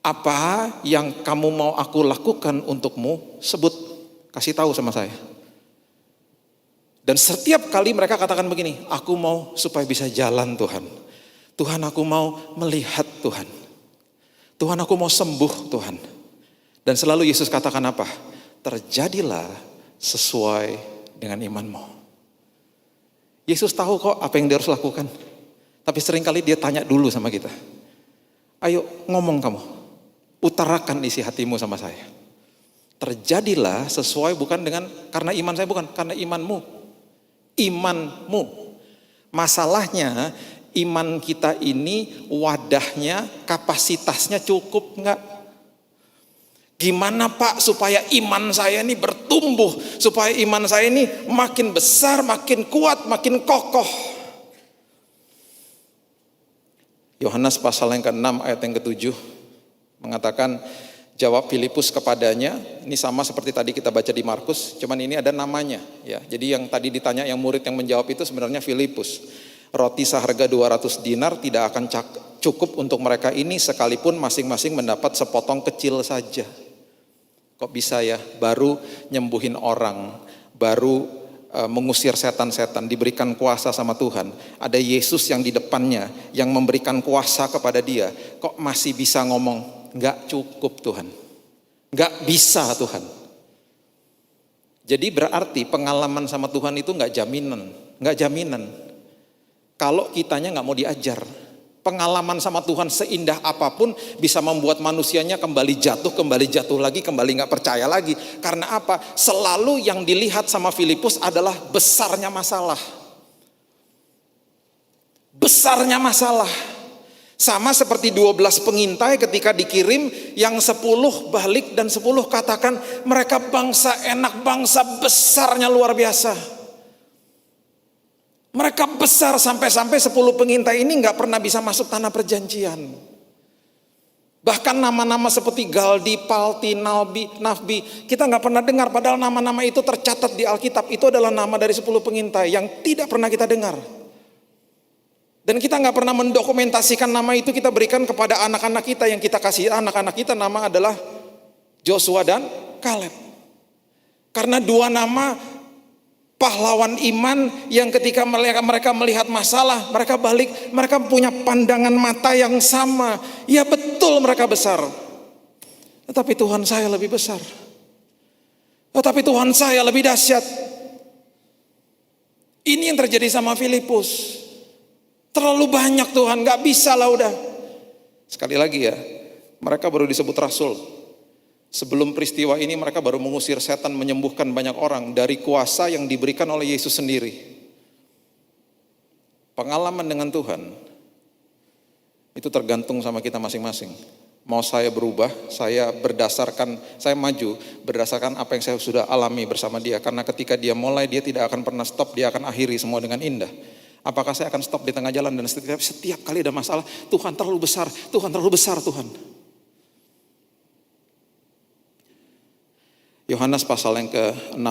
Speaker 4: Apa yang kamu mau aku lakukan untukmu? Sebut, kasih tahu sama saya. Dan setiap kali mereka katakan begini, aku mau supaya bisa jalan Tuhan. Tuhan aku mau melihat Tuhan. Tuhan aku mau sembuh Tuhan. Dan selalu Yesus katakan apa? Terjadilah sesuai dengan imanmu. Yesus tahu kok apa yang dia harus lakukan. Tapi seringkali dia tanya dulu sama kita. Ayo ngomong kamu. Utarakan isi hatimu sama saya. Terjadilah sesuai bukan dengan karena iman saya, bukan karena imanmu. Imanmu. Masalahnya iman kita ini wadahnya, kapasitasnya cukup enggak? Gimana Pak supaya iman saya ini bertumbuh, supaya iman saya ini makin besar, makin kuat, makin kokoh? Yohanes pasal yang ke-6 ayat yang ke-7 mengatakan, jawab Filipus kepadanya, ini sama seperti tadi kita baca di Markus, cuman ini ada namanya ya. Jadi yang tadi ditanya, yang murid yang menjawab itu sebenarnya Filipus. Roti seharga 200 dinar tidak akan cukup untuk mereka ini sekalipun masing-masing mendapat sepotong kecil saja. Kok bisa ya, baru nyembuhin orang, baru mengusir setan-setan, diberikan kuasa sama Tuhan. Ada Yesus yang di depannya, yang memberikan kuasa kepada dia. Kok masih bisa ngomong, Nggak cukup Tuhan. Nggak bisa Tuhan. Jadi berarti pengalaman sama Tuhan itu nggak jaminan. Kalau kitanya nggak mau diajar. Pengalaman sama Tuhan seindah apapun bisa membuat manusianya kembali jatuh lagi, kembali nggak percaya lagi. Karena apa? Selalu yang dilihat sama Filipus adalah besarnya masalah. Besarnya masalah. Sama seperti 12 pengintai ketika dikirim, yang 10 balik dan 10 katakan mereka bangsa enak, bangsa besarnya luar biasa. Mereka besar sampai-sampai 10 pengintai ini nggak pernah bisa masuk tanah perjanjian. Bahkan nama-nama seperti Galdi, Palti, Nafbi, kita nggak pernah dengar. Padahal nama-nama itu tercatat di Alkitab. Itu adalah nama dari 10 pengintai yang tidak pernah kita dengar. Dan kita nggak pernah mendokumentasikan nama itu, kita berikan kepada anak-anak kita. Yang kita kasih anak-anak kita nama adalah Joshua dan Kaleb. Karena dua nama pahlawan iman yang ketika mereka melihat masalah, mereka balik, mereka punya pandangan mata yang sama. Ya betul mereka besar. Tetapi Tuhan saya lebih besar. Tetapi Tuhan saya lebih dahsyat. Ini yang terjadi sama Filipus. Terlalu banyak Tuhan, gak bisa lah udah. Sekali lagi ya, mereka baru disebut rasul. Sebelum peristiwa ini mereka baru mengusir setan, menyembuhkan banyak orang dari kuasa yang diberikan oleh Yesus sendiri. Pengalaman dengan Tuhan itu tergantung sama kita masing-masing. Mau saya berubah, saya maju berdasarkan apa yang saya sudah alami bersama dia. Karena ketika dia mulai, dia tidak akan pernah stop, dia akan akhiri semua dengan indah. Apakah saya akan stop di tengah jalan dan setiap kali ada masalah, Tuhan terlalu besar, Tuhan terlalu besar, Tuhan. Yohanes pasal yang ke-6,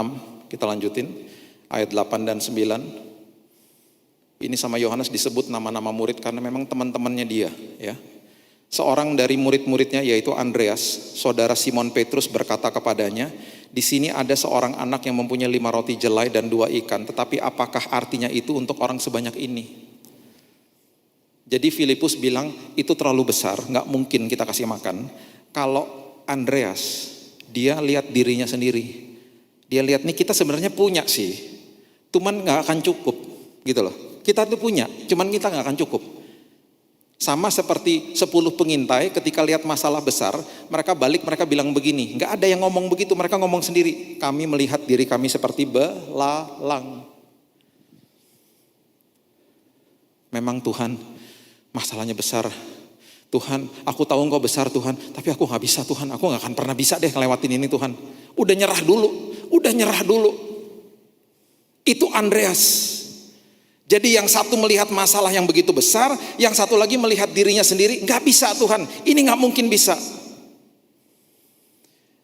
Speaker 4: kita lanjutin, ayat 8 dan 9. Ini sama Yohanes disebut nama-nama murid karena memang teman-temannya dia. Ya. Seorang dari murid-muridnya yaitu Andreas, saudara Simon Petrus berkata kepadanya, di sini ada seorang anak yang mempunyai 5 roti jelai dan 2 ikan, tetapi apakah artinya itu untuk orang sebanyak ini? Jadi Filipus bilang, itu terlalu besar, gak mungkin kita kasih makan. Kalau Andreas, dia lihat dirinya sendiri. Dia lihat nih kita sebenarnya punya sih, cuman gak akan cukup gitu loh. Kita tuh punya, cuman kita gak akan cukup. Sama seperti 10 pengintai ketika lihat masalah besar, mereka balik, mereka bilang begini. Gak ada yang ngomong begitu, mereka ngomong sendiri. Kami melihat diri kami seperti belalang. Memang Tuhan, masalahnya besar. Tuhan, aku tahu Engkau besar Tuhan, tapi aku gak bisa Tuhan. Aku gak akan pernah bisa deh ngelewatin ini Tuhan. Udah nyerah dulu. Itu Andreas. Jadi yang satu melihat masalah yang begitu besar, yang satu lagi melihat dirinya sendiri, gak bisa Tuhan, ini gak mungkin bisa.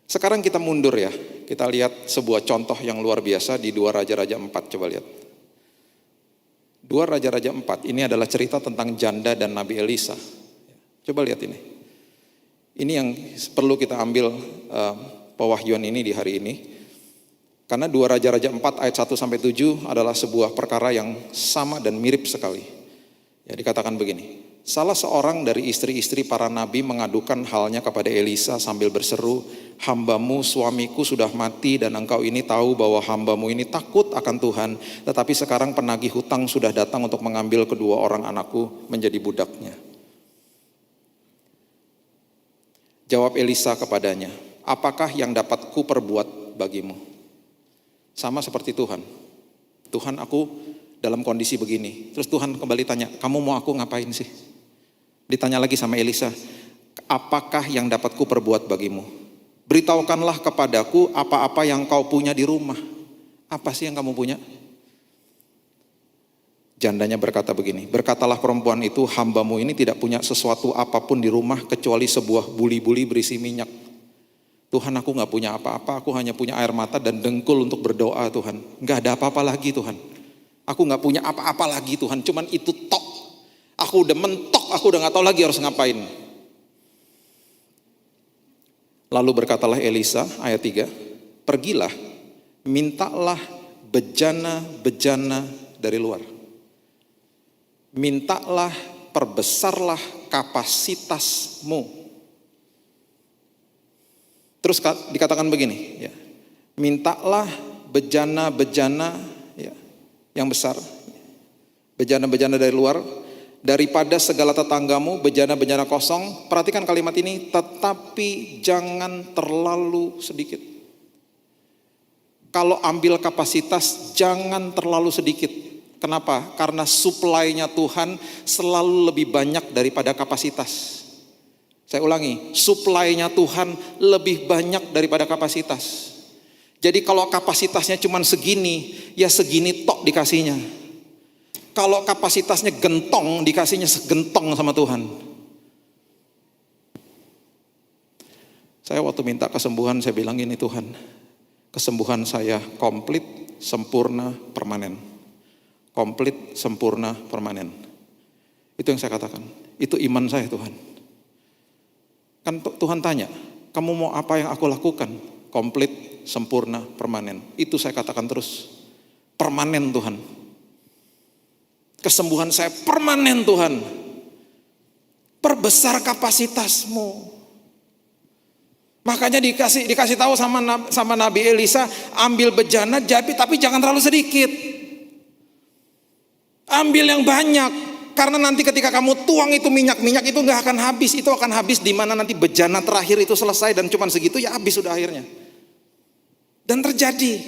Speaker 4: Sekarang kita mundur ya, kita lihat sebuah contoh yang luar biasa di 2 Raja-Raja 4, coba lihat. 2 Raja-Raja 4, ini adalah cerita tentang janda dan Nabi Elisa. Coba lihat ini. Ini yang perlu kita ambil pewahyuan ini di hari ini. Karena 2 Raja-Raja 4 ayat 1-7 adalah sebuah perkara yang sama dan mirip sekali. Ya, dikatakan begini. Salah seorang dari istri-istri para nabi mengadukan halnya kepada Elisa sambil berseru, hambamu suamiku sudah mati dan engkau ini tahu bahwa hambamu ini takut akan Tuhan. Tetapi sekarang penagih hutang sudah datang untuk mengambil kedua orang anakku menjadi budaknya. Jawab Elisa kepadanya, apakah yang dapat ku perbuat bagimu? Sama seperti Tuhan. Tuhan, aku dalam kondisi begini. Terus Tuhan kembali tanya, kamu mau aku ngapain sih? Ditanya lagi sama Elisa, apakah yang dapat ku perbuat bagimu? Beritahukanlah kepadaku apa-apa yang kau punya di rumah. Apa sih yang kamu punya? Jandanya berkata begini, berkatalah perempuan itu, hambamu ini tidak punya sesuatu apapun di rumah kecuali sebuah buli-buli berisi minyak. Tuhan, aku gak punya apa-apa, aku hanya punya air mata dan dengkul untuk berdoa Tuhan. Gak ada apa-apa lagi Tuhan. Aku gak punya apa-apa lagi Tuhan, cuman itu tok. Aku udah mentok, aku udah gak tahu lagi harus ngapain. Lalu berkatalah Elisa, ayat 3, pergilah, mintalah bejana-bejana dari luar. Mintalah, perbesarlah kapasitasmu. Terus dikatakan begini, ya, mintalah bejana-bejana ya, yang besar, bejana-bejana dari luar, daripada segala tetanggamu bejana-bejana kosong. Perhatikan kalimat ini, tetapi jangan terlalu sedikit. Kalau ambil kapasitas jangan terlalu sedikit. Kenapa? Karena supply-nya Tuhan selalu lebih banyak daripada kapasitas. Saya ulangi, supply-nya Tuhan lebih banyak daripada kapasitas. Jadi kalau kapasitasnya cuma segini, ya segini tok dikasihnya. Kalau kapasitasnya gentong, dikasihnya segentong sama Tuhan. Saya waktu minta kesembuhan, saya bilang gini, Tuhan, kesembuhan saya komplit, sempurna, permanen. Komplit, sempurna, permanen. Itu yang saya katakan. Itu iman saya, Tuhan. Kan Tuhan tanya, kamu mau apa yang aku lakukan? Komplit, sempurna, permanen. Itu saya katakan terus. Permanen Tuhan. Kesembuhan saya permanen Tuhan. Perbesar kapasitasmu. Makanya dikasih tahu sama Nabi Elisa, ambil bejana tapi jangan terlalu sedikit. Ambil yang banyak. Karena nanti ketika kamu tuang itu minyak itu nggak akan habis. Itu akan habis di mana nanti bejana terakhir itu selesai dan cuma segitu ya habis sudah akhirnya. Dan terjadi.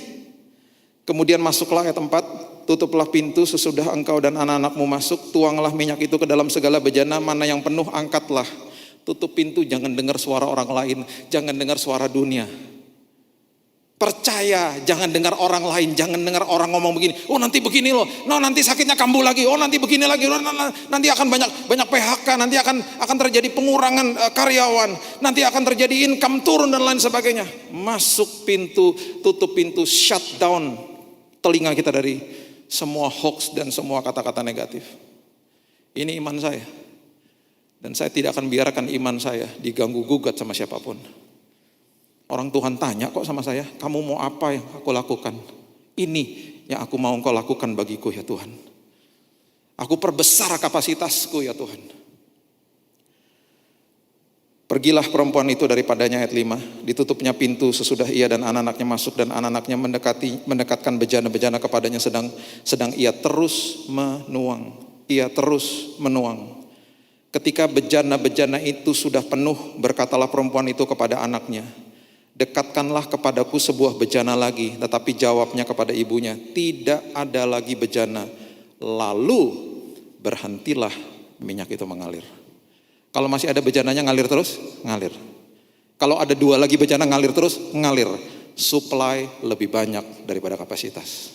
Speaker 4: Kemudian masuklah ayat 4, tutuplah pintu sesudah engkau dan anak-anakmu masuk, tuanglah minyak itu ke dalam segala bejana, mana yang penuh angkatlah. Tutup pintu, jangan dengar suara orang lain, jangan dengar suara dunia. Percaya, jangan dengar orang lain, jangan dengar orang ngomong begini. Oh nanti begini loh, no nanti sakitnya kambuh lagi. Oh nanti begini lagi, nanti akan banyak PHK, nanti akan terjadi pengurangan karyawan, nanti akan terjadi income turun dan lain sebagainya. Masuk pintu, tutup pintu, shut down telinga kita dari semua hoax dan semua kata-kata negatif. Ini iman saya, dan saya tidak akan biarkan iman saya diganggu gugat sama siapapun. Orang Tuhan tanya kok sama saya, kamu mau apa yang aku lakukan? Ini yang aku mau engkau lakukan bagiku ya Tuhan. Aku perbesar kapasitasku ya Tuhan. Pergilah perempuan itu daripadanya, ayat 5. Ditutupnya pintu sesudah ia dan anak-anaknya masuk, dan anak-anaknya mendekatkan bejana-bejana kepadanya, sedang ia terus menuang. Ia terus menuang. Ketika bejana-bejana itu sudah penuh, berkatalah perempuan itu kepada anaknya, dekatkanlah kepadaku sebuah bejana lagi. Tetapi jawabnya kepada ibunya, tidak ada lagi bejana. Lalu berhentilah minyak itu mengalir. Kalau masih ada bejananya ngalir terus, ngalir. Kalau ada 2 lagi bejana ngalir terus, ngalir. Supply lebih banyak daripada kapasitas.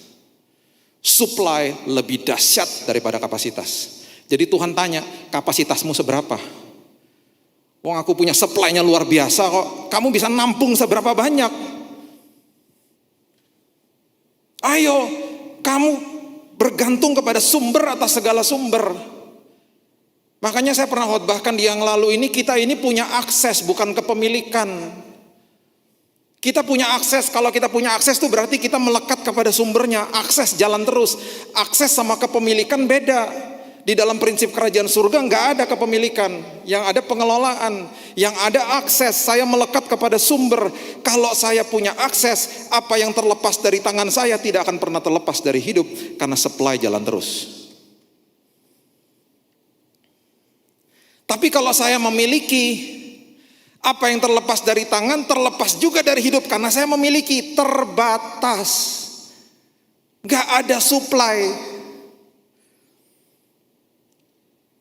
Speaker 4: Supply lebih dahsyat daripada kapasitas. Jadi Tuhan tanya, kapasitasmu seberapa? Wong aku punya supply-nya luar biasa kok. Kamu bisa nampung seberapa banyak? Ayo, kamu bergantung kepada sumber atas segala sumber. Makanya saya pernah khotbahkan di yang lalu ini, kita ini punya akses bukan kepemilikan. Kita punya akses, kalau kita punya akses itu berarti kita melekat kepada sumbernya. Akses jalan terus. Akses sama kepemilikan beda. Di dalam prinsip kerajaan surga nggak ada kepemilikan, yang ada pengelolaan, yang ada akses. Saya melekat kepada sumber. Kalau saya punya akses, apa yang terlepas dari tangan saya tidak akan pernah terlepas dari hidup, karena supply jalan terus. Tapi kalau saya memiliki apa yang terlepas dari tangan, terlepas juga dari hidup, karena saya memiliki terbatas. Nggak ada supply.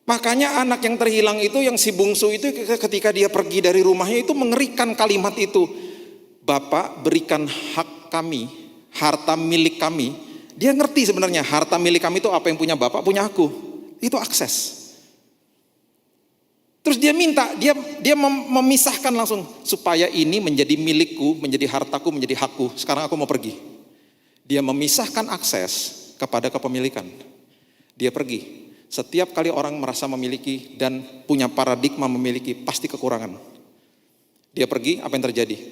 Speaker 4: Makanya anak yang terhilang itu, yang si bungsu itu, ketika dia pergi dari rumahnya itu mengerikan kalimat itu. Bapak berikan hak kami, harta milik kami. Dia ngerti sebenarnya harta milik kami itu apa yang punya bapak, punya aku. Itu akses. Terus dia minta, dia memisahkan langsung. Supaya ini menjadi milikku, menjadi hartaku, menjadi hakku. Sekarang aku mau pergi. Dia memisahkan akses kepada kepemilikan. Dia pergi. Setiap kali orang merasa memiliki dan punya paradigma memiliki, pasti kekurangan. Dia pergi, apa yang terjadi?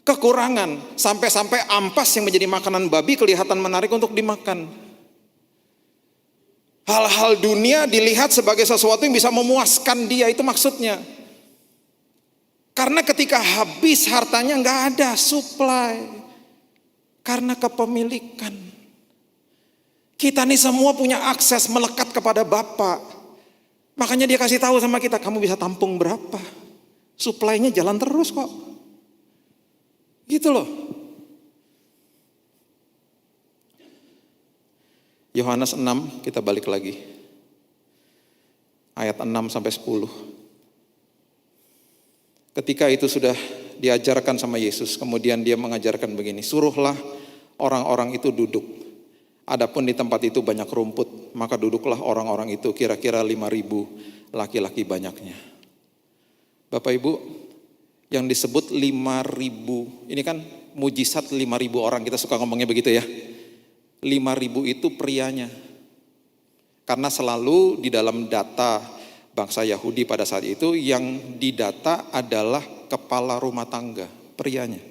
Speaker 4: Kekurangan. Sampai-sampai ampas yang menjadi makanan babi kelihatan menarik untuk dimakan. Hal-hal dunia dilihat sebagai sesuatu yang bisa memuaskan dia, itu maksudnya. Karena ketika habis hartanya nggak ada supply. Karena kepemilikan. Kita nih semua punya akses melekat kepada Bapa. Makanya dia kasih tahu sama kita, kamu bisa tampung berapa. Supply-nya jalan terus kok. Gitu loh. Yohanes 6, kita balik lagi. Ayat 6 sampai 10. Ketika itu sudah diajarkan sama Yesus, kemudian dia mengajarkan begini, suruhlah orang-orang itu duduk. Adapun di tempat itu banyak rumput, maka duduklah orang-orang itu, kira-kira 5.000 laki-laki banyaknya. Bapak Ibu, yang disebut 5.000, ini kan mujizat 5.000 orang, kita suka ngomongnya begitu ya. 5.000 itu prianya. Karena selalu di dalam data bangsa Yahudi pada saat itu yang didata adalah kepala rumah tangga, prianya.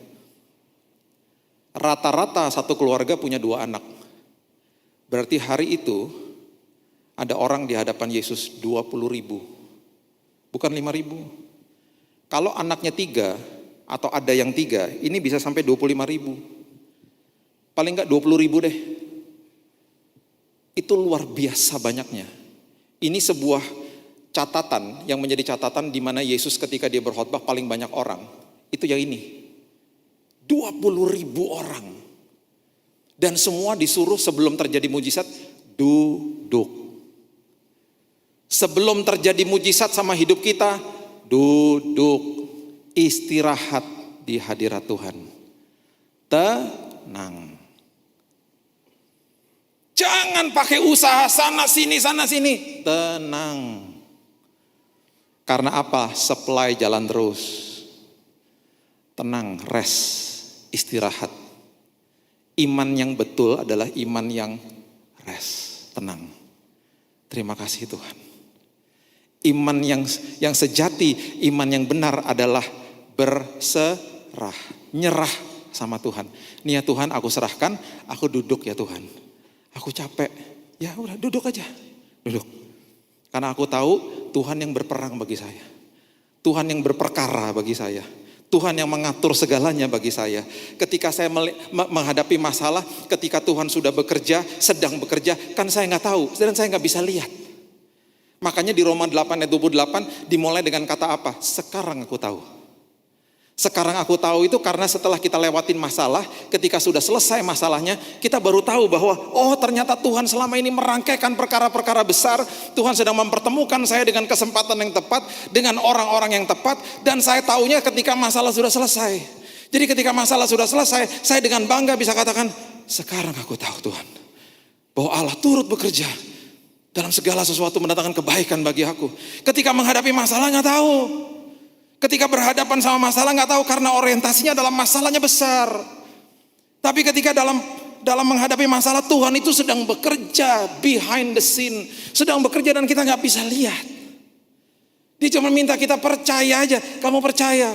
Speaker 4: Rata-rata satu keluarga punya 2 anak. Berarti hari itu ada orang di hadapan Yesus 20.000. Bukan 5.000. Kalau anaknya 3 atau ada yang 3, ini bisa sampai 25.000. Paling enggak 20.000 deh. Itu luar biasa banyaknya. Ini sebuah catatan yang menjadi catatan di mana Yesus ketika dia berkhotbah paling banyak orang. Itu yang ini. 20.000 orang. Dan semua disuruh sebelum terjadi mujizat, duduk. Sebelum terjadi mujizat sama hidup kita, duduk. Istirahat di hadirat Tuhan. Tenang. Jangan pakai usaha sana sini. Tenang. Karena apa? Supply jalan terus. Tenang, rest, istirahat. Iman yang betul adalah iman yang rest, tenang. Terima kasih Tuhan. Iman yang sejati, iman yang benar adalah berserah, nyerah sama Tuhan. Nih ya Tuhan, aku serahkan, aku duduk ya Tuhan. Aku capek, ya udah duduk aja, duduk. Karena aku tahu Tuhan yang berperang bagi saya. Tuhan yang berperkara bagi saya. Tuhan yang mengatur segalanya bagi saya. Ketika saya menghadapi masalah, ketika Tuhan sudah bekerja, sedang bekerja, kan saya nggak tahu dan saya nggak bisa lihat. Makanya di Roma 8 ayat 28 dimulai dengan kata apa? Sekarang aku tahu. Sekarang aku tahu itu karena setelah kita lewatin masalah, ketika sudah selesai masalahnya, kita baru tahu bahwa oh ternyata Tuhan selama ini merangkaikan perkara-perkara besar. Tuhan sedang mempertemukan saya dengan kesempatan yang tepat, dengan orang-orang yang tepat, dan saya tahunya ketika masalah sudah selesai. Jadi ketika masalah sudah selesai, saya dengan bangga bisa katakan, sekarang aku tahu Tuhan, bahwa Allah turut bekerja dalam segala sesuatu mendatangkan kebaikan bagi aku. Ketika menghadapi masalah nggak tahu. Ketika berhadapan sama masalah nggak tahu karena orientasinya dalam masalahnya besar. Tapi ketika dalam menghadapi masalah, Tuhan itu sedang bekerja behind the scene, sedang bekerja dan kita nggak bisa lihat. Dia cuma minta kita percaya aja, kamu percaya.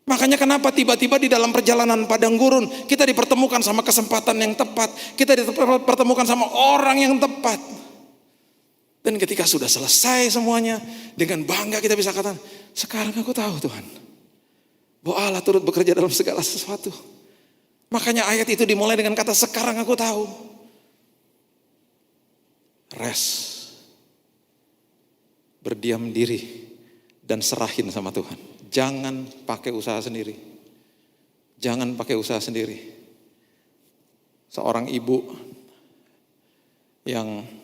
Speaker 4: Makanya kenapa tiba-tiba di dalam perjalanan padang gurun kita dipertemukan sama kesempatan yang tepat, kita dipertemukan sama orang yang tepat. Dan ketika sudah selesai semuanya, dengan bangga kita bisa katakan, sekarang aku tahu Tuhan, bahwa Allah turut bekerja dalam segala sesuatu. Makanya ayat itu dimulai dengan kata sekarang aku tahu. Rest. Berdiam diri dan serahin sama Tuhan. Jangan pakai usaha sendiri. Jangan pakai usaha sendiri. Seorang ibu yang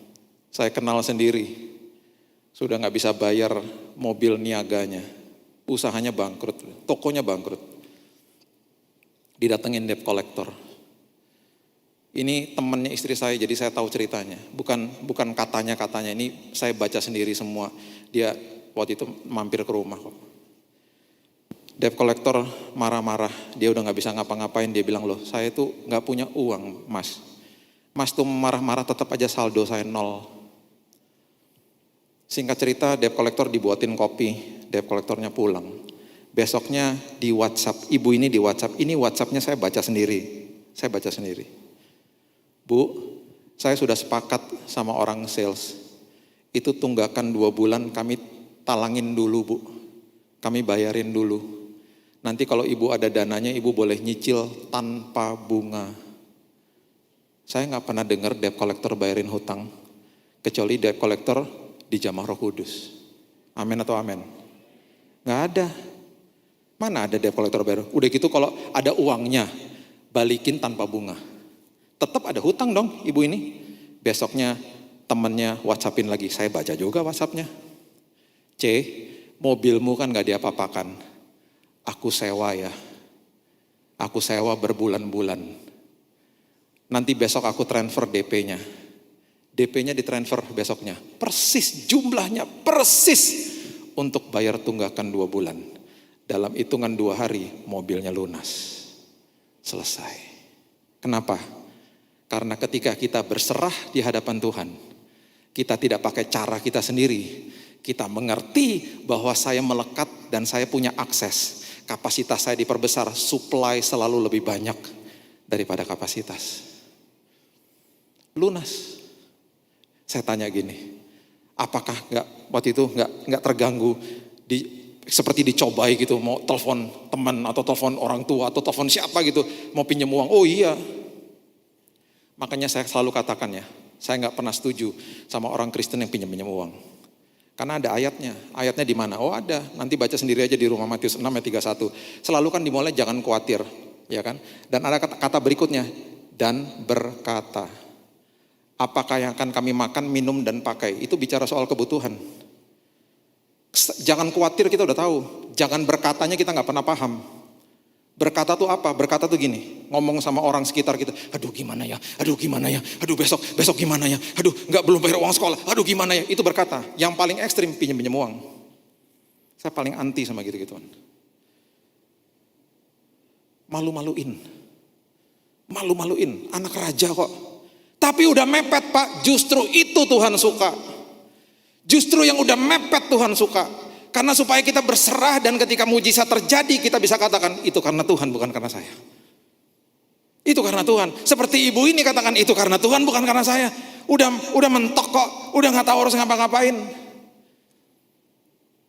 Speaker 4: saya kenal sendiri, sudah gak bisa bayar mobil niaganya, usahanya bangkrut, tokonya bangkrut, didatengin debt collector. Ini temannya istri saya, jadi saya tahu ceritanya, bukan katanya, ini saya baca sendiri semua. Dia waktu itu mampir ke rumah kok. Debt collector marah-marah, dia udah gak bisa ngapa-ngapain, dia bilang loh saya tuh gak punya uang mas. Mas tuh marah-marah tetap aja saldo saya 0. Singkat cerita, debt collector dibuatin kopi, debt collectornya pulang. Besoknya di WhatsApp, ibu ini di WhatsApp, ini WhatsAppnya saya baca sendiri. Bu, saya sudah sepakat sama orang sales. Itu tunggakan 2 bulan kami talangin dulu bu. kami bayarin dulu. Nanti kalau ibu ada dananya, ibu boleh nyicil tanpa bunga. Saya nggak pernah dengar debt collector bayarin hutang, kecuali debt collector di Jamaah Roh Kudus. Amin atau amin? Nggak ada. Mana ada debt collector bayar? Udah gitu kalau ada uangnya, balikin tanpa bunga. Tetap ada hutang dong ibu ini. Besoknya temennya WhatsAppin lagi, saya baca juga WhatsAppnya. Mobilmu kan gak diapa-apakan. Aku sewa ya. Aku sewa berbulan-bulan. Nanti besok aku transfer DP-nya. DP-nya ditransfer besoknya. Persis jumlahnya, persis. Untuk bayar tunggakan 2 bulan. Dalam hitungan 2 hari, mobilnya lunas. Selesai. Kenapa? Karena ketika kita berserah di hadapan Tuhan, kita tidak pakai cara kita sendiri. Kita mengerti bahwa saya melekat dan saya punya akses. Kapasitas saya diperbesar, supply selalu lebih banyak daripada kapasitas. Lunas. Saya tanya gini, apakah waktu itu nggak terganggu seperti dicobai gitu, mau telepon teman atau telepon orang tua atau telepon siapa gitu, mau pinjam uang? Oh iya. Makanya saya selalu katakan ya, saya nggak pernah setuju sama orang Kristen yang pinjam uang. Karena ada ayatnya. Ayatnya di mana? Oh ada. Nanti baca sendiri aja di rumah, Matius 6 ayat 31. Selalu kan dimulai jangan khawatir, ya kan? Dan ada kata berikutnya, dan berkata, apakah yang akan kami makan, minum dan pakai? Itu bicara soal kebutuhan. Jangan khawatir kita udah tahu. Jangan berkatanya kita nggak pernah paham. Berkata tuh apa? Berkata tuh gini, ngomong sama orang sekitar kita, aduh gimana ya, aduh besok gimana ya, aduh belum bayar uang sekolah, aduh gimana ya, itu berkata. Yang paling ekstrim pinjam uang. Saya paling anti sama gitu-gituan. Malu-maluin, anak raja kok. Tapi udah mepet Pak, justru itu Tuhan suka. Justru yang udah mepet Tuhan suka. Karena supaya kita berserah dan ketika mujizat terjadi kita bisa katakan itu karena Tuhan bukan karena saya. Itu karena Tuhan. Seperti ibu ini katakan itu karena Tuhan bukan karena saya. Udah mentok kok, udah nggak tahu harus ngapa-ngapain.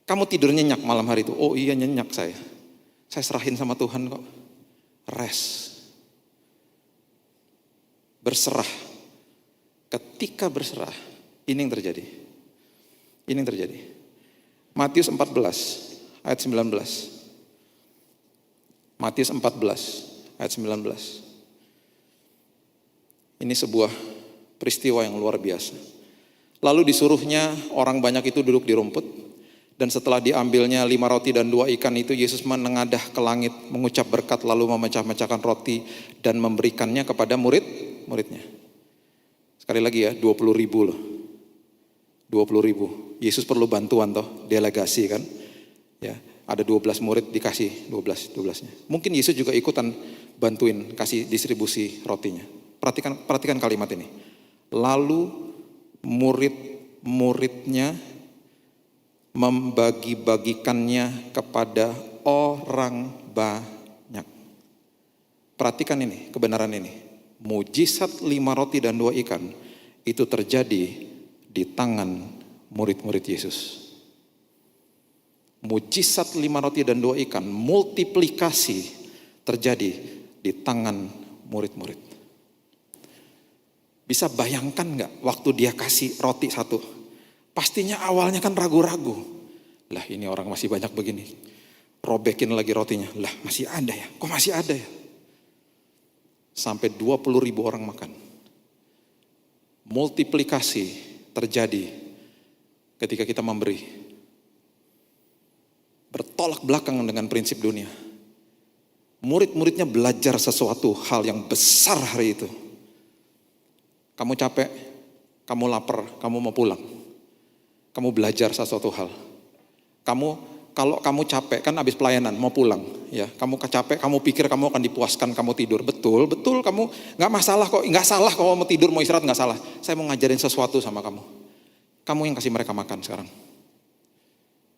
Speaker 4: Kamu tidur nyenyak malam hari itu. Oh iya nyenyak saya. Saya serahin sama Tuhan kok. Rest. Berserah. Ketika berserah, ini yang terjadi. Ini yang terjadi. Matius 14 ayat 19. Matius 14 ayat 19. Ini sebuah peristiwa yang luar biasa. Lalu disuruhnya orang banyak itu duduk di rumput. Dan setelah diambilnya 5 roti dan 2 ikan itu, Yesus menengadah ke langit, mengucap berkat, lalu memecah-mecahkan roti dan memberikannya kepada murid-muridnya. Sekali lagi ya, 20.000 loh. 20.000. Yesus perlu bantuan toh, delegasi kan. Ya, ada 12 murid dikasih 12-12-nya. Mungkin Yesus juga ikutan bantuin kasih distribusi rotinya. Perhatikan kalimat ini. Lalu murid-muridnya membagi-bagikannya kepada orang banyak. Perhatikan ini, kebenaran ini. Mujizat 5 roti dan 2 ikan itu terjadi di tangan murid-murid Yesus. Mujizat 5 roti dan 2 ikan, multiplikasi terjadi di tangan murid-murid. Bisa bayangkan gak waktu dia kasih roti 1? Pastinya awalnya kan ragu-ragu. Lah ini orang masih banyak begini. Robekin lagi rotinya. Lah masih ada ya? Kok masih ada ya? Sampai 20.000 orang makan. Multiplikasi terjadi ketika kita memberi. Bertolak belakang dengan prinsip dunia. Murid-muridnya belajar sesuatu hal yang besar hari itu. Kamu capek, kamu lapar, kamu mau pulang. Kamu belajar sesuatu hal. Kalau kamu capek, kan habis pelayanan mau pulang, ya. Kamu capek, kamu pikir kamu akan dipuaskan, kamu tidur. Betul, kamu nggak masalah kok, nggak salah kalau mau tidur, mau istirahat nggak salah. Saya mau ngajarin sesuatu sama kamu. Kamu yang kasih mereka makan sekarang.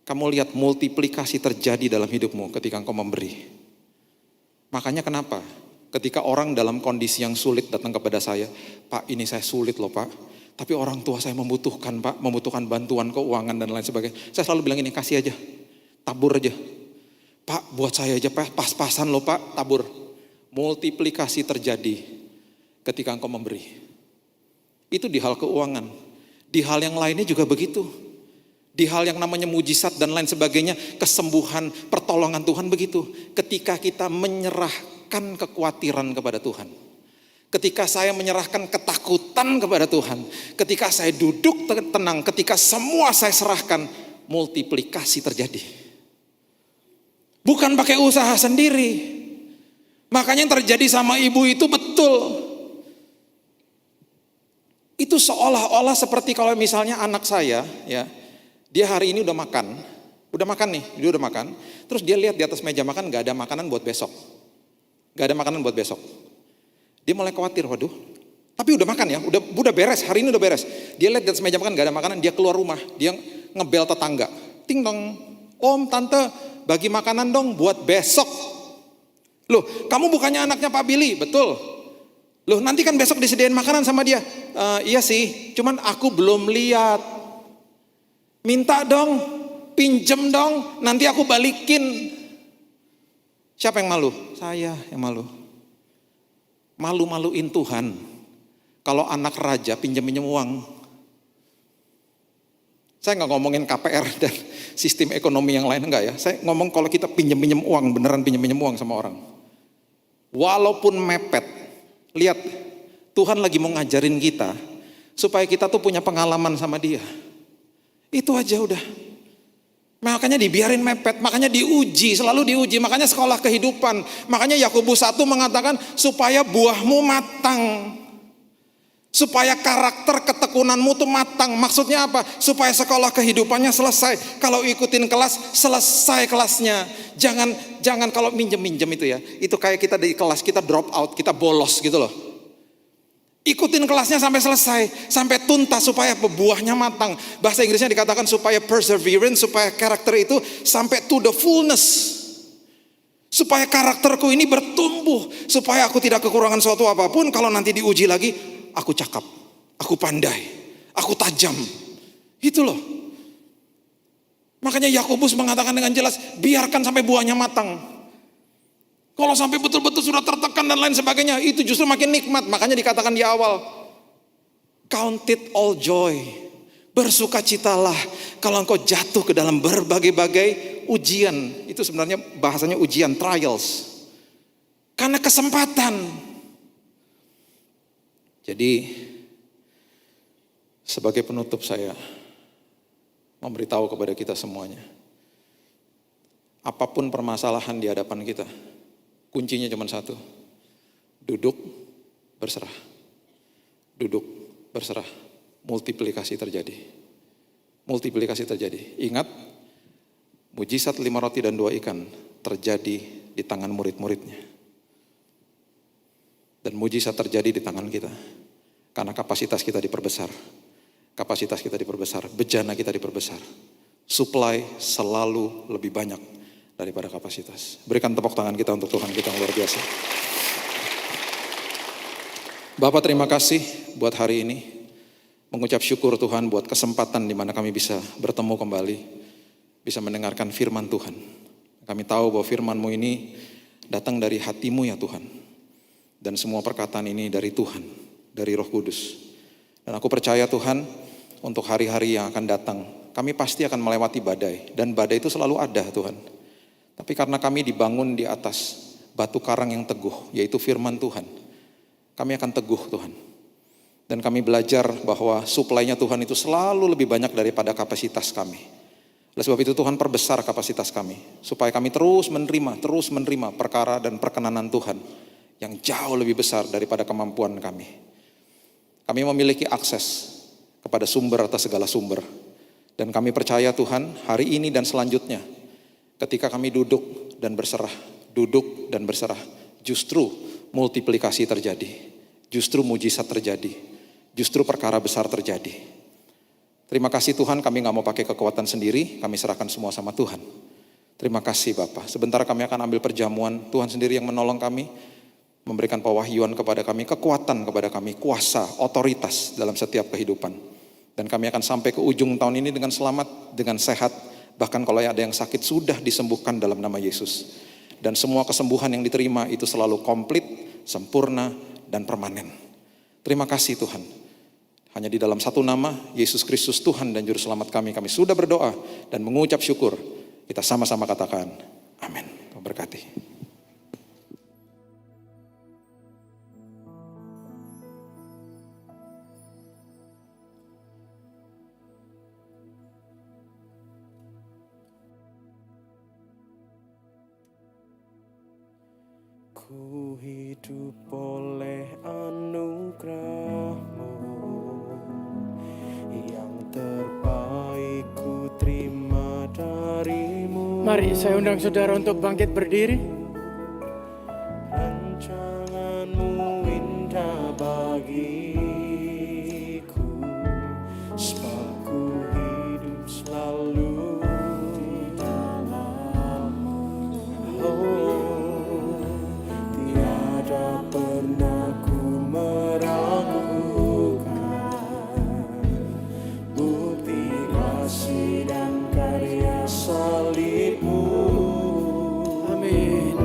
Speaker 4: Kamu lihat multiplikasi terjadi dalam hidupmu ketika engkau memberi. Makanya kenapa? Ketika orang dalam kondisi yang sulit datang kepada saya, Pak ini saya sulit loh Pak. Tapi orang tua saya membutuhkan Pak, membutuhkan bantuan keuangan dan lain sebagainya. Saya selalu bilang ini, kasih aja. tabur aja. Pak, buat saya aja Pak, pas-pasan loh Pak, tabur. Multiplikasi terjadi ketika engkau memberi. Itu di hal keuangan. Di hal yang lainnya juga begitu. Di hal yang namanya mujizat dan lain sebagainya, kesembuhan, pertolongan Tuhan begitu. Ketika kita menyerahkan kekhawatiran kepada Tuhan. Ketika saya menyerahkan ketakutan kepada Tuhan. Ketika saya duduk tenang, ketika semua saya serahkan, multiplikasi terjadi. Bukan pakai usaha sendiri. Makanya yang terjadi sama ibu itu betul. Itu seolah-olah seperti kalau misalnya anak saya, ya, dia hari ini udah makan nih, dia udah makan. Terus dia lihat di atas meja makan gak ada makanan buat besok. Gak ada makanan buat besok. Dia mulai khawatir, waduh. Tapi udah makan ya, udah beres, hari ini udah beres. Dia lihat di atas meja makan gak ada makanan, dia keluar rumah, dia ngebel tetangga. Ting dong, om, tante, bagi makanan dong buat besok. Loh, kamu bukannya anaknya Pak Billy? Betul. Loh, nanti kan besok disediain makanan sama dia. Iya sih, cuman aku belum lihat. Minta dong, pinjem dong, nanti aku balikin. Siapa yang malu? Saya yang malu. Malu-maluin Tuhan. Kalau anak raja pinjem-pinjem uang. Saya nggak ngomongin KPR dan sistem ekonomi yang lain, enggak ya. Saya ngomong kalau kita pinjem-pinjem uang, beneran pinjem-pinjem uang sama orang. Walaupun mepet, lihat Tuhan lagi mau ngajarin kita supaya kita tuh punya pengalaman sama dia. Itu aja udah. Makanya dibiarin mepet, makanya diuji, selalu diuji. Makanya sekolah kehidupan. Makanya Yakobus 1 mengatakan supaya buahmu matang. Supaya karakter ketekunanmu tuh matang. Maksudnya apa? Supaya sekolah kehidupannya selesai. Kalau ikutin kelas, selesai kelasnya. Jangan kalau minjem-minjem itu ya. Itu kayak kita di kelas, kita drop out, kita bolos gitu loh. Ikutin kelasnya sampai selesai, sampai tuntas supaya buahnya matang. Bahasa Inggrisnya dikatakan supaya perseverance, supaya karakter itu sampai to the fullness. Supaya karakterku ini bertumbuh, supaya aku tidak kekurangan suatu apapun. Kalau nanti diuji lagi, aku cakap, aku pandai, aku tajam. Itu loh. Makanya Yakobus mengatakan dengan jelas, biarkan sampai buahnya matang. Kalau sampai betul-betul sudah tertekan dan lain sebagainya, itu justru makin nikmat. Makanya dikatakan di awal, count it all joy. Bersukacitalah kalau engkau jatuh ke dalam berbagai-bagai ujian. Itu sebenarnya bahasanya ujian, trials. Karena kesempatan. Jadi, sebagai penutup saya memberitahu kepada kita semuanya. Apapun permasalahan di hadapan kita, kuncinya cuma satu. Duduk, berserah. Duduk, berserah. Multiplikasi terjadi. Multiplikasi terjadi. Ingat, mujizat 5 roti dan 2 ikan terjadi di tangan murid-muridnya. Dan mujizat terjadi di tangan kita. Karena kapasitas kita diperbesar. Kapasitas kita diperbesar. Bejana kita diperbesar. Supply selalu lebih banyak daripada kapasitas. Berikan tepuk tangan kita untuk Tuhan kita yang luar biasa. Bapak, terima kasih buat hari ini. Mengucap syukur Tuhan buat kesempatan di mana kami bisa bertemu kembali. Bisa mendengarkan firman Tuhan. Kami tahu bahwa firman-Mu ini datang dari hati-Mu ya Tuhan. Dan semua perkataan ini dari Tuhan, dari Roh Kudus. Dan aku percaya Tuhan, untuk hari-hari yang akan datang, kami pasti akan melewati badai. Dan badai itu selalu ada Tuhan. Tapi karena kami dibangun di atas batu karang yang teguh, yaitu firman Tuhan, kami akan teguh Tuhan. Dan kami belajar bahwa suplainya Tuhan itu selalu lebih banyak daripada kapasitas kami. Oleh sebab itu Tuhan perbesar kapasitas kami, supaya kami terus menerima perkara dan perkenanan Tuhan yang jauh lebih besar daripada kemampuan kami. Kami memiliki akses kepada sumber atas segala sumber. Dan kami percaya Tuhan, hari ini dan selanjutnya, ketika kami duduk dan berserah, justru multiplikasi terjadi. Justru mujizat terjadi. Justru perkara besar terjadi. Terima kasih Tuhan, kami gak mau pakai kekuatan sendiri, kami serahkan semua sama Tuhan. Terima kasih Bapak. Sebentar kami akan ambil perjamuan, Tuhan sendiri yang menolong kami, memberikan pewahyuan kepada kami, kekuatan kepada kami, kuasa, otoritas dalam setiap kehidupan. Dan kami akan sampai ke ujung tahun ini dengan selamat, dengan sehat, Bahkan kalau ada yang sakit sudah disembuhkan dalam nama Yesus. Dan semua kesembuhan yang diterima itu selalu komplit, sempurna, dan permanen. Terima kasih Tuhan. Hanya di dalam satu nama, Yesus Kristus Tuhan dan Juru Selamat kami sudah berdoa dan mengucap syukur. Kita sama-sama katakan, amin. Tuhan berkati.
Speaker 2: Ku hidup oleh anugerah-Mu, yang terbaik ku terima dari-Mu.
Speaker 5: Mari saya undang saudara untuk bangkit berdiri.
Speaker 2: Rancangan-Mu indah bagiku, sebab ku hidup selalu di dalam-Mu. Oh, tiada pernah ku meragukan bukti kasih dan karya salib-Mu.
Speaker 5: Amin.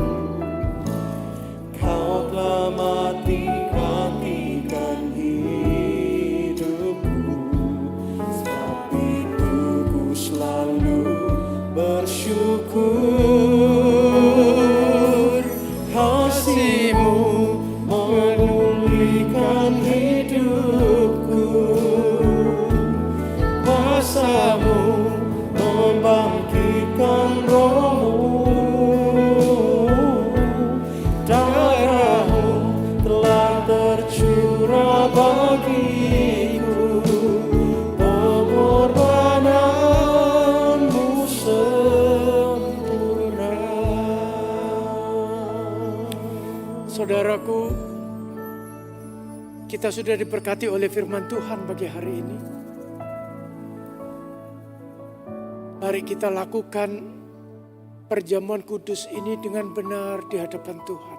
Speaker 2: Kau telah mati-gantikan hidupku, sebab itu ku selalu bersyukur. Kasih-Mu memulihkan hidupku, kuasa-Mu membangkitkan rohmu, darah-Mu telah tercurah bagiku, pengorbanan-Mu sempurna.
Speaker 5: Saudaraku, kita sudah diberkati oleh firman Tuhan bagi hari ini. Mari kita lakukan perjamuan kudus ini dengan benar di hadapan Tuhan.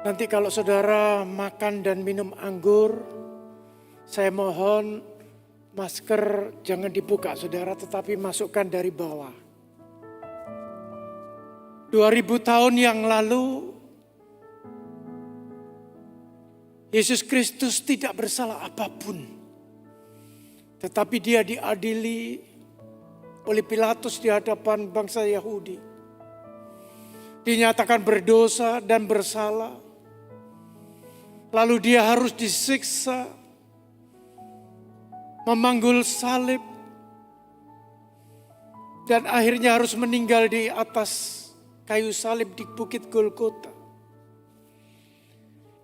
Speaker 5: Nanti kalau saudara makan dan minum anggur, saya mohon masker jangan dibuka saudara, tetapi masukkan dari bawah. 2000 tahun yang lalu, Yesus Kristus tidak bersalah apapun. Tetapi dia diadili oleh Pilatus di hadapan bangsa Yahudi. Dinyatakan berdosa dan bersalah. Lalu dia harus disiksa, memanggul salib, dan akhirnya harus meninggal di atas kayu salib di Bukit Golgota.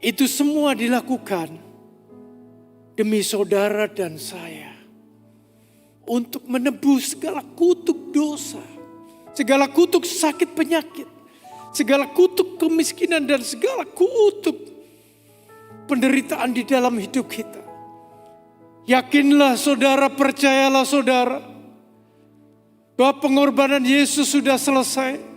Speaker 5: Itu semua dilakukan demi saudara dan saya, untuk menebus segala kutuk dosa, segala kutuk sakit penyakit, segala kutuk kemiskinan, dan segala kutuk penderitaan di dalam hidup kita. Yakinlah saudara, percayalah saudara, bahwa pengorbanan Yesus sudah selesai.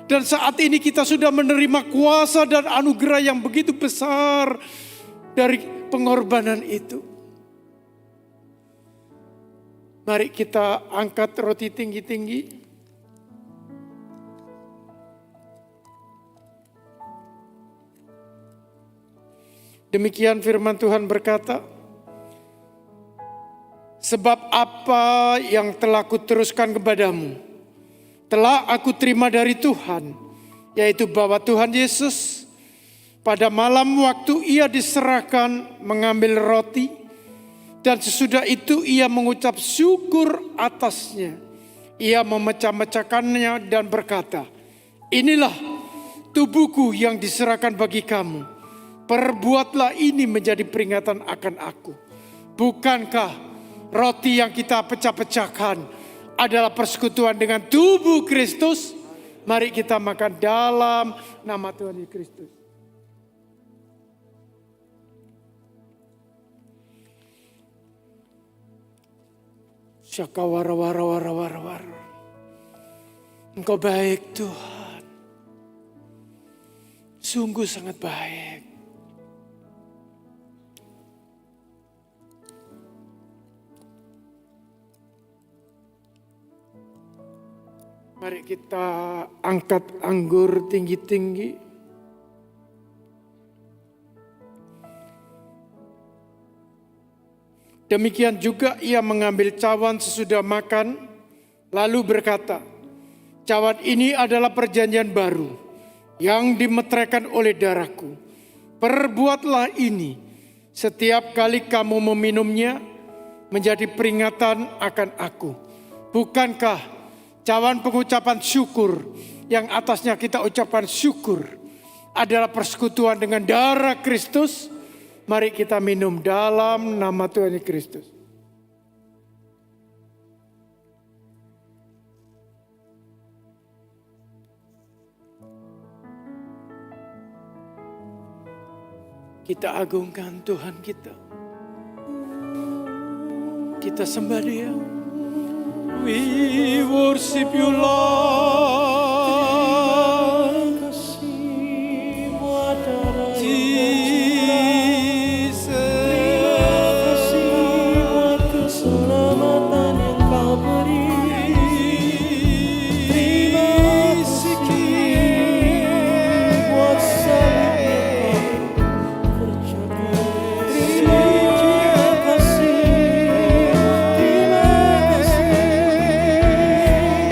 Speaker 5: Dan saat ini kita sudah menerima kuasa dan anugerah yang begitu besar dari pengorbanan itu. Mari kita angkat roti tinggi-tinggi. Demikian firman Tuhan berkata, sebab apa yang telah kuteruskan kepadamu, telah aku terima dari Tuhan, yaitu bahwa Tuhan Yesus pada malam waktu ia diserahkan mengambil roti, dan sesudah itu ia mengucap syukur atasnya. Ia memecah-mecahkannya dan berkata, inilah tubuhku yang diserahkan bagi kamu. Perbuatlah ini menjadi peringatan akan aku. Bukankah roti yang kita pecah-pecahkan adalah persekutuan dengan tubuh Kristus? Mari kita makan dalam nama Tuhan Yesus Kristus. Syakawara-wara-wara-wara-wara. Engkau baik Tuhan. Sungguh sangat baik. Mari kita angkat anggur tinggi-tinggi. Demikian juga ia mengambil cawan sesudah makan, lalu berkata, cawan ini adalah perjanjian baru yang dimeteraikan oleh darahku. Perbuatlah ini setiap kali kamu meminumnya menjadi peringatan akan aku. Bukankah cawan pengucapan syukur yang atasnya kita ucapkan syukur adalah persekutuan dengan darah Kristus? Mari kita minum dalam nama Tuhan Kristus. Kita agungkan Tuhan kita. Kita sembah Dia. We worship you, Lord. Jesus.
Speaker 2: buat keselamatan yang kau beri. Terima kasih buat salib yang kau kerjakan. Terima kasih.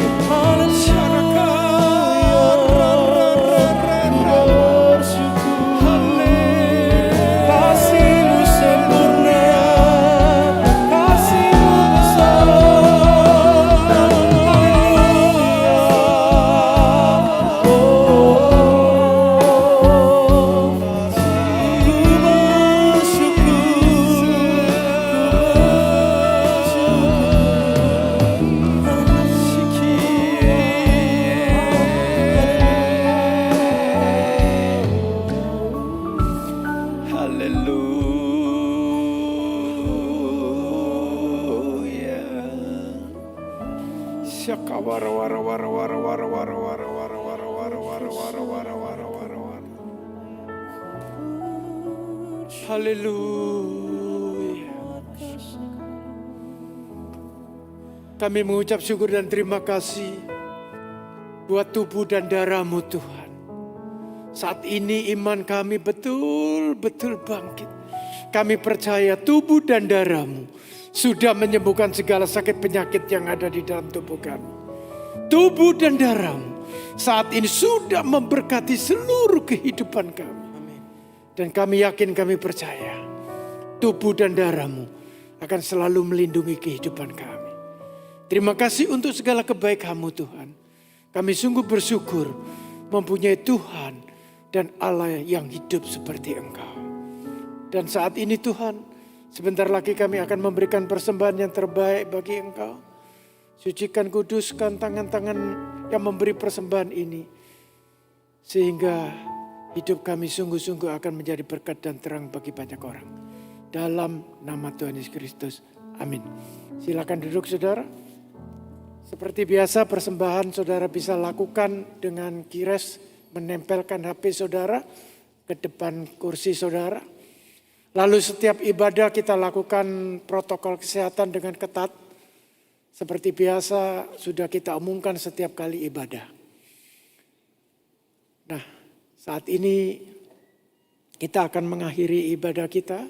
Speaker 2: Kasih-Mu sempurna, kasih-Mu
Speaker 5: Haleluya. Syakawara wara wara wara wara wara wara wara wara wara wara wara wara wara wara wara. Haleluya. Kami mengucap syukur dan terima kasih buat tubuh dan darah-Mu Tuhan. Saat ini iman kami betul-betul bangkit. Kami percaya tubuh dan darah-Mu sudah menyembuhkan segala sakit penyakit yang ada di dalam tubuh kami. Tubuh dan darah-Mu saat ini sudah memberkati seluruh kehidupan kami. Dan kami yakin, kami percaya tubuh dan darah-Mu akan selalu melindungi kehidupan kami. Terima kasih untuk segala kebaikan-Mu Tuhan. Kami sungguh bersyukur mempunyai Tuhan dan Allah yang hidup seperti Engkau. Dan saat ini Tuhan, sebentar lagi kami akan memberikan persembahan yang terbaik bagi Engkau. Sucikan, kuduskan tangan-tangan yang memberi persembahan ini. Sehingga hidup kami sungguh-sungguh akan menjadi berkat dan terang bagi banyak orang. Dalam nama Tuhan Yesus Kristus. Amin. Silakan duduk saudara. Seperti biasa persembahan saudara bisa lakukan dengan kires menempelkan HP saudara ke depan kursi saudara. Lalu setiap ibadah kita lakukan protokol kesehatan dengan ketat. Seperti biasa sudah kita umumkan setiap kali ibadah. Nah, saat ini kita akan mengakhiri ibadah kita.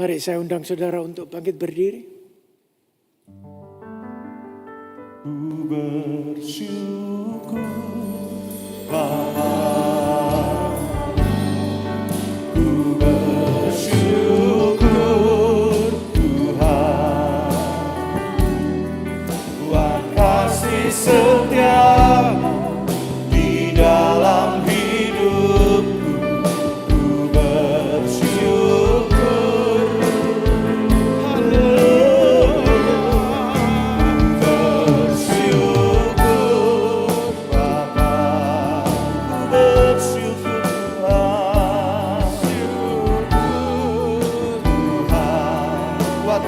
Speaker 5: Mari saya undang saudara untuk bangkit berdiri.
Speaker 3: Ku bersyukur Bapa, ku bersyukur Tuhan buat kasih setia-Mu di dalam hidupku. Ku bersyukur,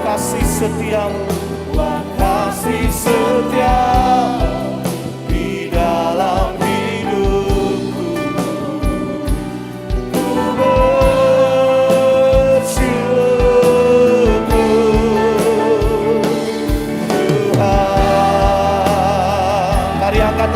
Speaker 3: kasih setia-Mu, kasih setia-Mu di dalam hidupku. Ku bersyukur Tuhan. Mari angkat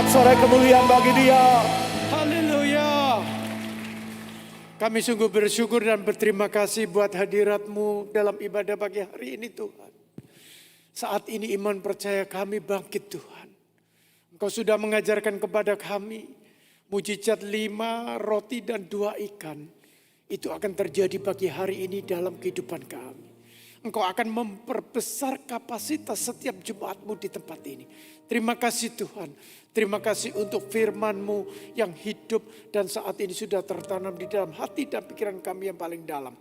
Speaker 3: sorak-sorai kemuliaan bagi Dia.
Speaker 5: Haleluya. Kami sungguh bersyukur dan berterima kasih buat hadirat-Mu dalam ibadah pagi hari ini Tuhan. Saat ini iman percaya kami bangkit Tuhan. Engkau sudah mengajarkan kepada kami mujizat 5 roti dan 2 ikan. Itu akan terjadi pagi hari ini dalam kehidupan kami. Engkau akan memperbesar kapasitas setiap jemaat-Mu di tempat ini. Terima kasih Tuhan. Terima kasih untuk firman-Mu yang hidup dan saat ini sudah tertanam di dalam hati dan pikiran kami yang paling dalam.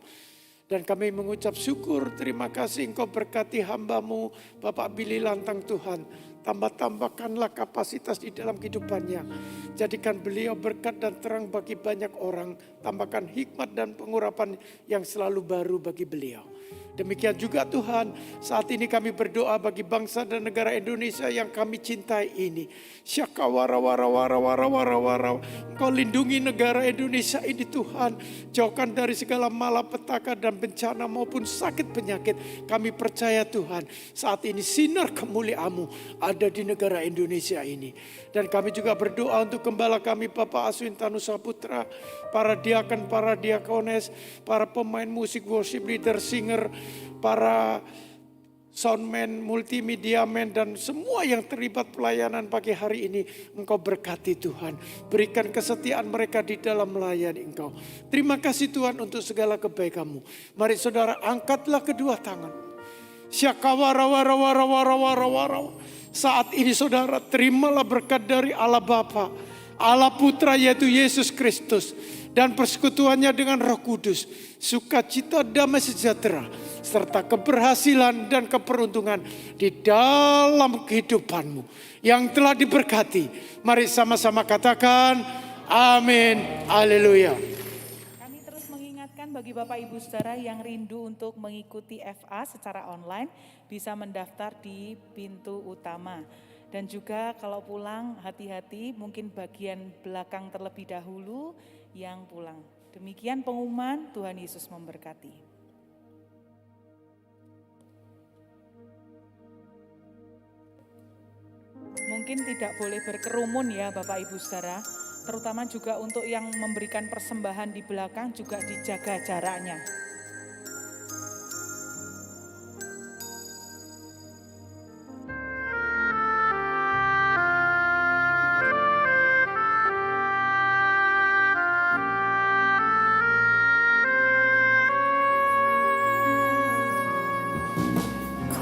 Speaker 5: Dan kami mengucap syukur, terima kasih Engkau berkati hamba-Mu Bapak Billy Lantang Tuhan. Tambah-tambahkanlah kapasitas di dalam kehidupannya. Jadikan beliau berkat dan terang bagi banyak orang. Tambahkan hikmat dan pengurapan yang selalu baru bagi beliau. Demikian juga Tuhan, saat ini kami berdoa bagi bangsa dan negara Indonesia yang kami cintai ini. Syakawara-wara-wara-wara-wara-wara. Engkau lindungi negara Indonesia ini Tuhan. Jauhkan dari segala malapetaka dan bencana maupun sakit penyakit. Kami percaya Tuhan, saat ini sinar kemuliaan-Mu ada di negara Indonesia ini. Dan kami juga berdoa untuk gembala kami Bapak Aswin Tanusa Putra, para diaken, para diakones, para pemain musik, worship leader, singer, para soundman, multimedia man, dan semua yang terlibat pelayanan pagi hari ini. Engkau berkati Tuhan. Berikan kesetiaan mereka di dalam melayani Engkau. Terima kasih Tuhan untuk segala kebaikan-Mu. Mari saudara angkatlah kedua tangan. Syakawara-wara-wara-wara-wara-wara. Saat ini saudara terimalah berkat dari Allah Bapa, Allah Putra yaitu Yesus Kristus, dan persekutuannya dengan Roh Kudus, sukacita, damai sejahtera, serta keberhasilan dan keberuntungan di dalam kehidupanmu yang telah diberkati. Mari sama-sama katakan amin, haleluya.
Speaker 6: Kami terus mengingatkan bagi Bapak Ibu Saudara yang rindu untuk mengikuti FA secara online, bisa mendaftar di pintu utama. Dan juga kalau pulang hati-hati, mungkin bagian belakang terlebih dahulu yang pulang. Demikian pengumuman, Tuhan Yesus memberkati. Mungkin tidak boleh berkerumun ya Bapak Ibu Saudara, terutama juga untuk yang memberikan persembahan di belakang juga dijaga jaraknya.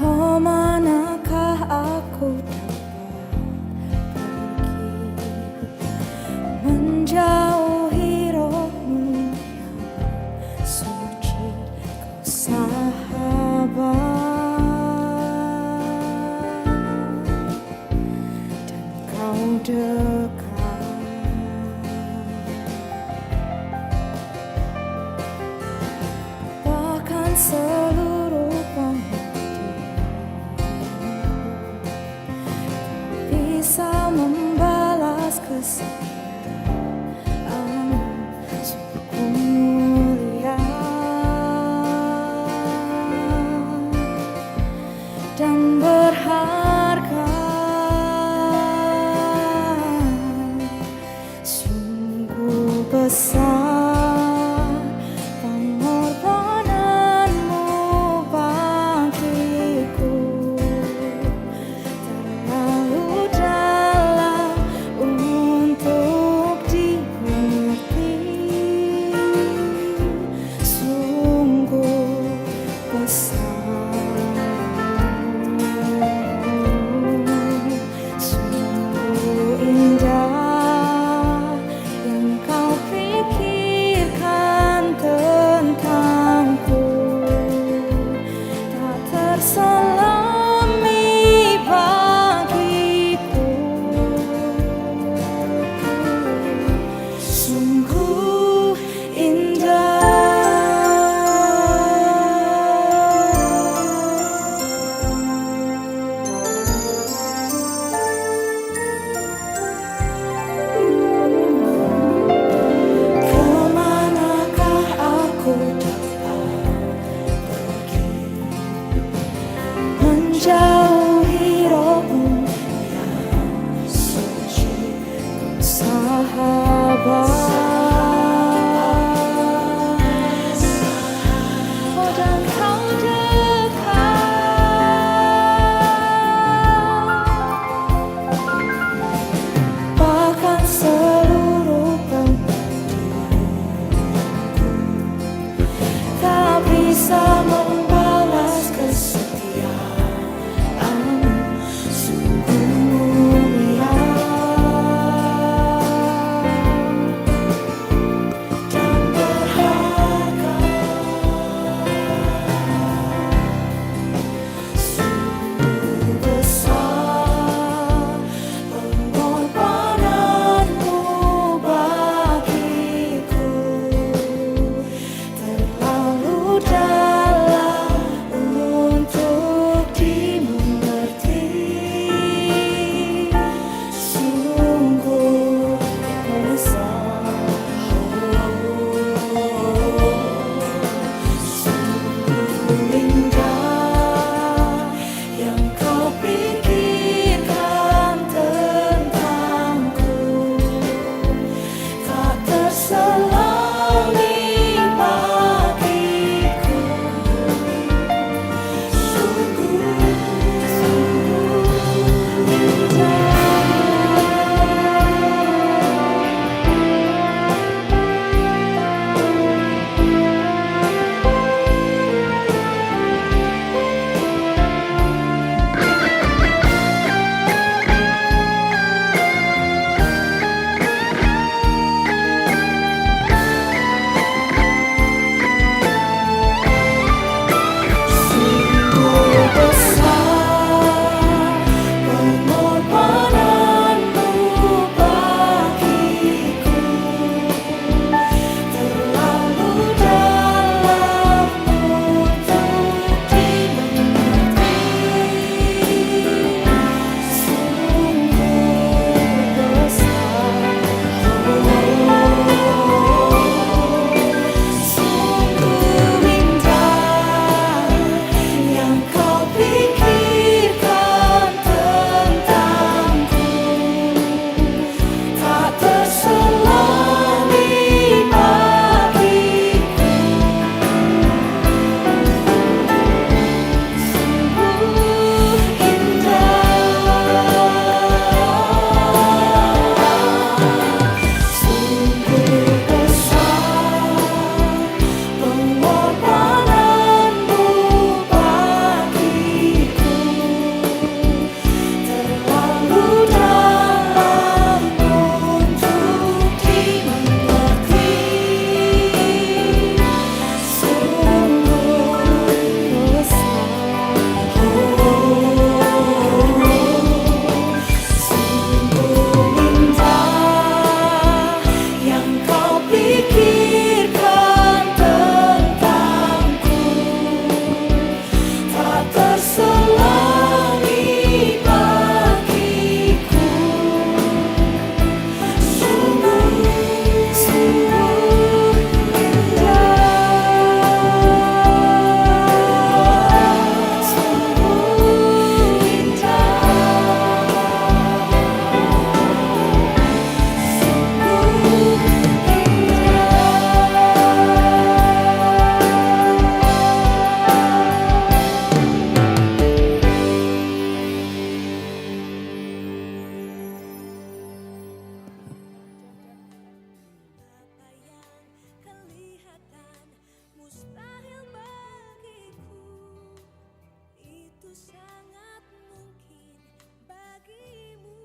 Speaker 1: Kemanakah aku dapat pergi menjauhi roh-Mu yang suci, Kau sahabat, dan Kau dekat. Bahkan seluruh bisa membalas kesetiaan-Mu, sungguh mulia dan berharga, sungguh besar pengorbanan-Mu bagiku. Terlalu dalam untuk Oh, dan kau dekat, bahkan seluruh tak bisa membalas kesetiaan sungguh mulia dan berharga, sungguh besar pengorbananmu bagiku, terlalu dalam untuk dimengerti, sungguh besar, sungguh indah yang kau pikirkan tentangku, tak terselangi bagiku, sungguh indah. Sungguh besar pengorbananmu bagiku, terlalu dalam untuk dimengerti, sungguh besar, sungguh indah yang kau pikirkan tentangku, tak terselangi bagiku, sungguh indah, sungguh besar pengorbananmu bagiku, terlalu dalam untuk dimengerti, sungguh besar, sungguh indah yang kau pikirkan tentangku, tak terselangi bagiku, sungguh indah, sungguh
Speaker 7: Apa yang kelihatan mustahil bagiku, itu sangat mungkin bagimu.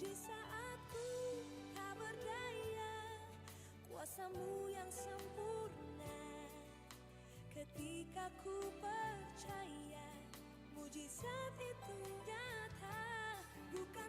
Speaker 7: Di saat ku tak berdaya, kuasamu yang sempurna. Ketika ku percaya, mujizat itu nyata.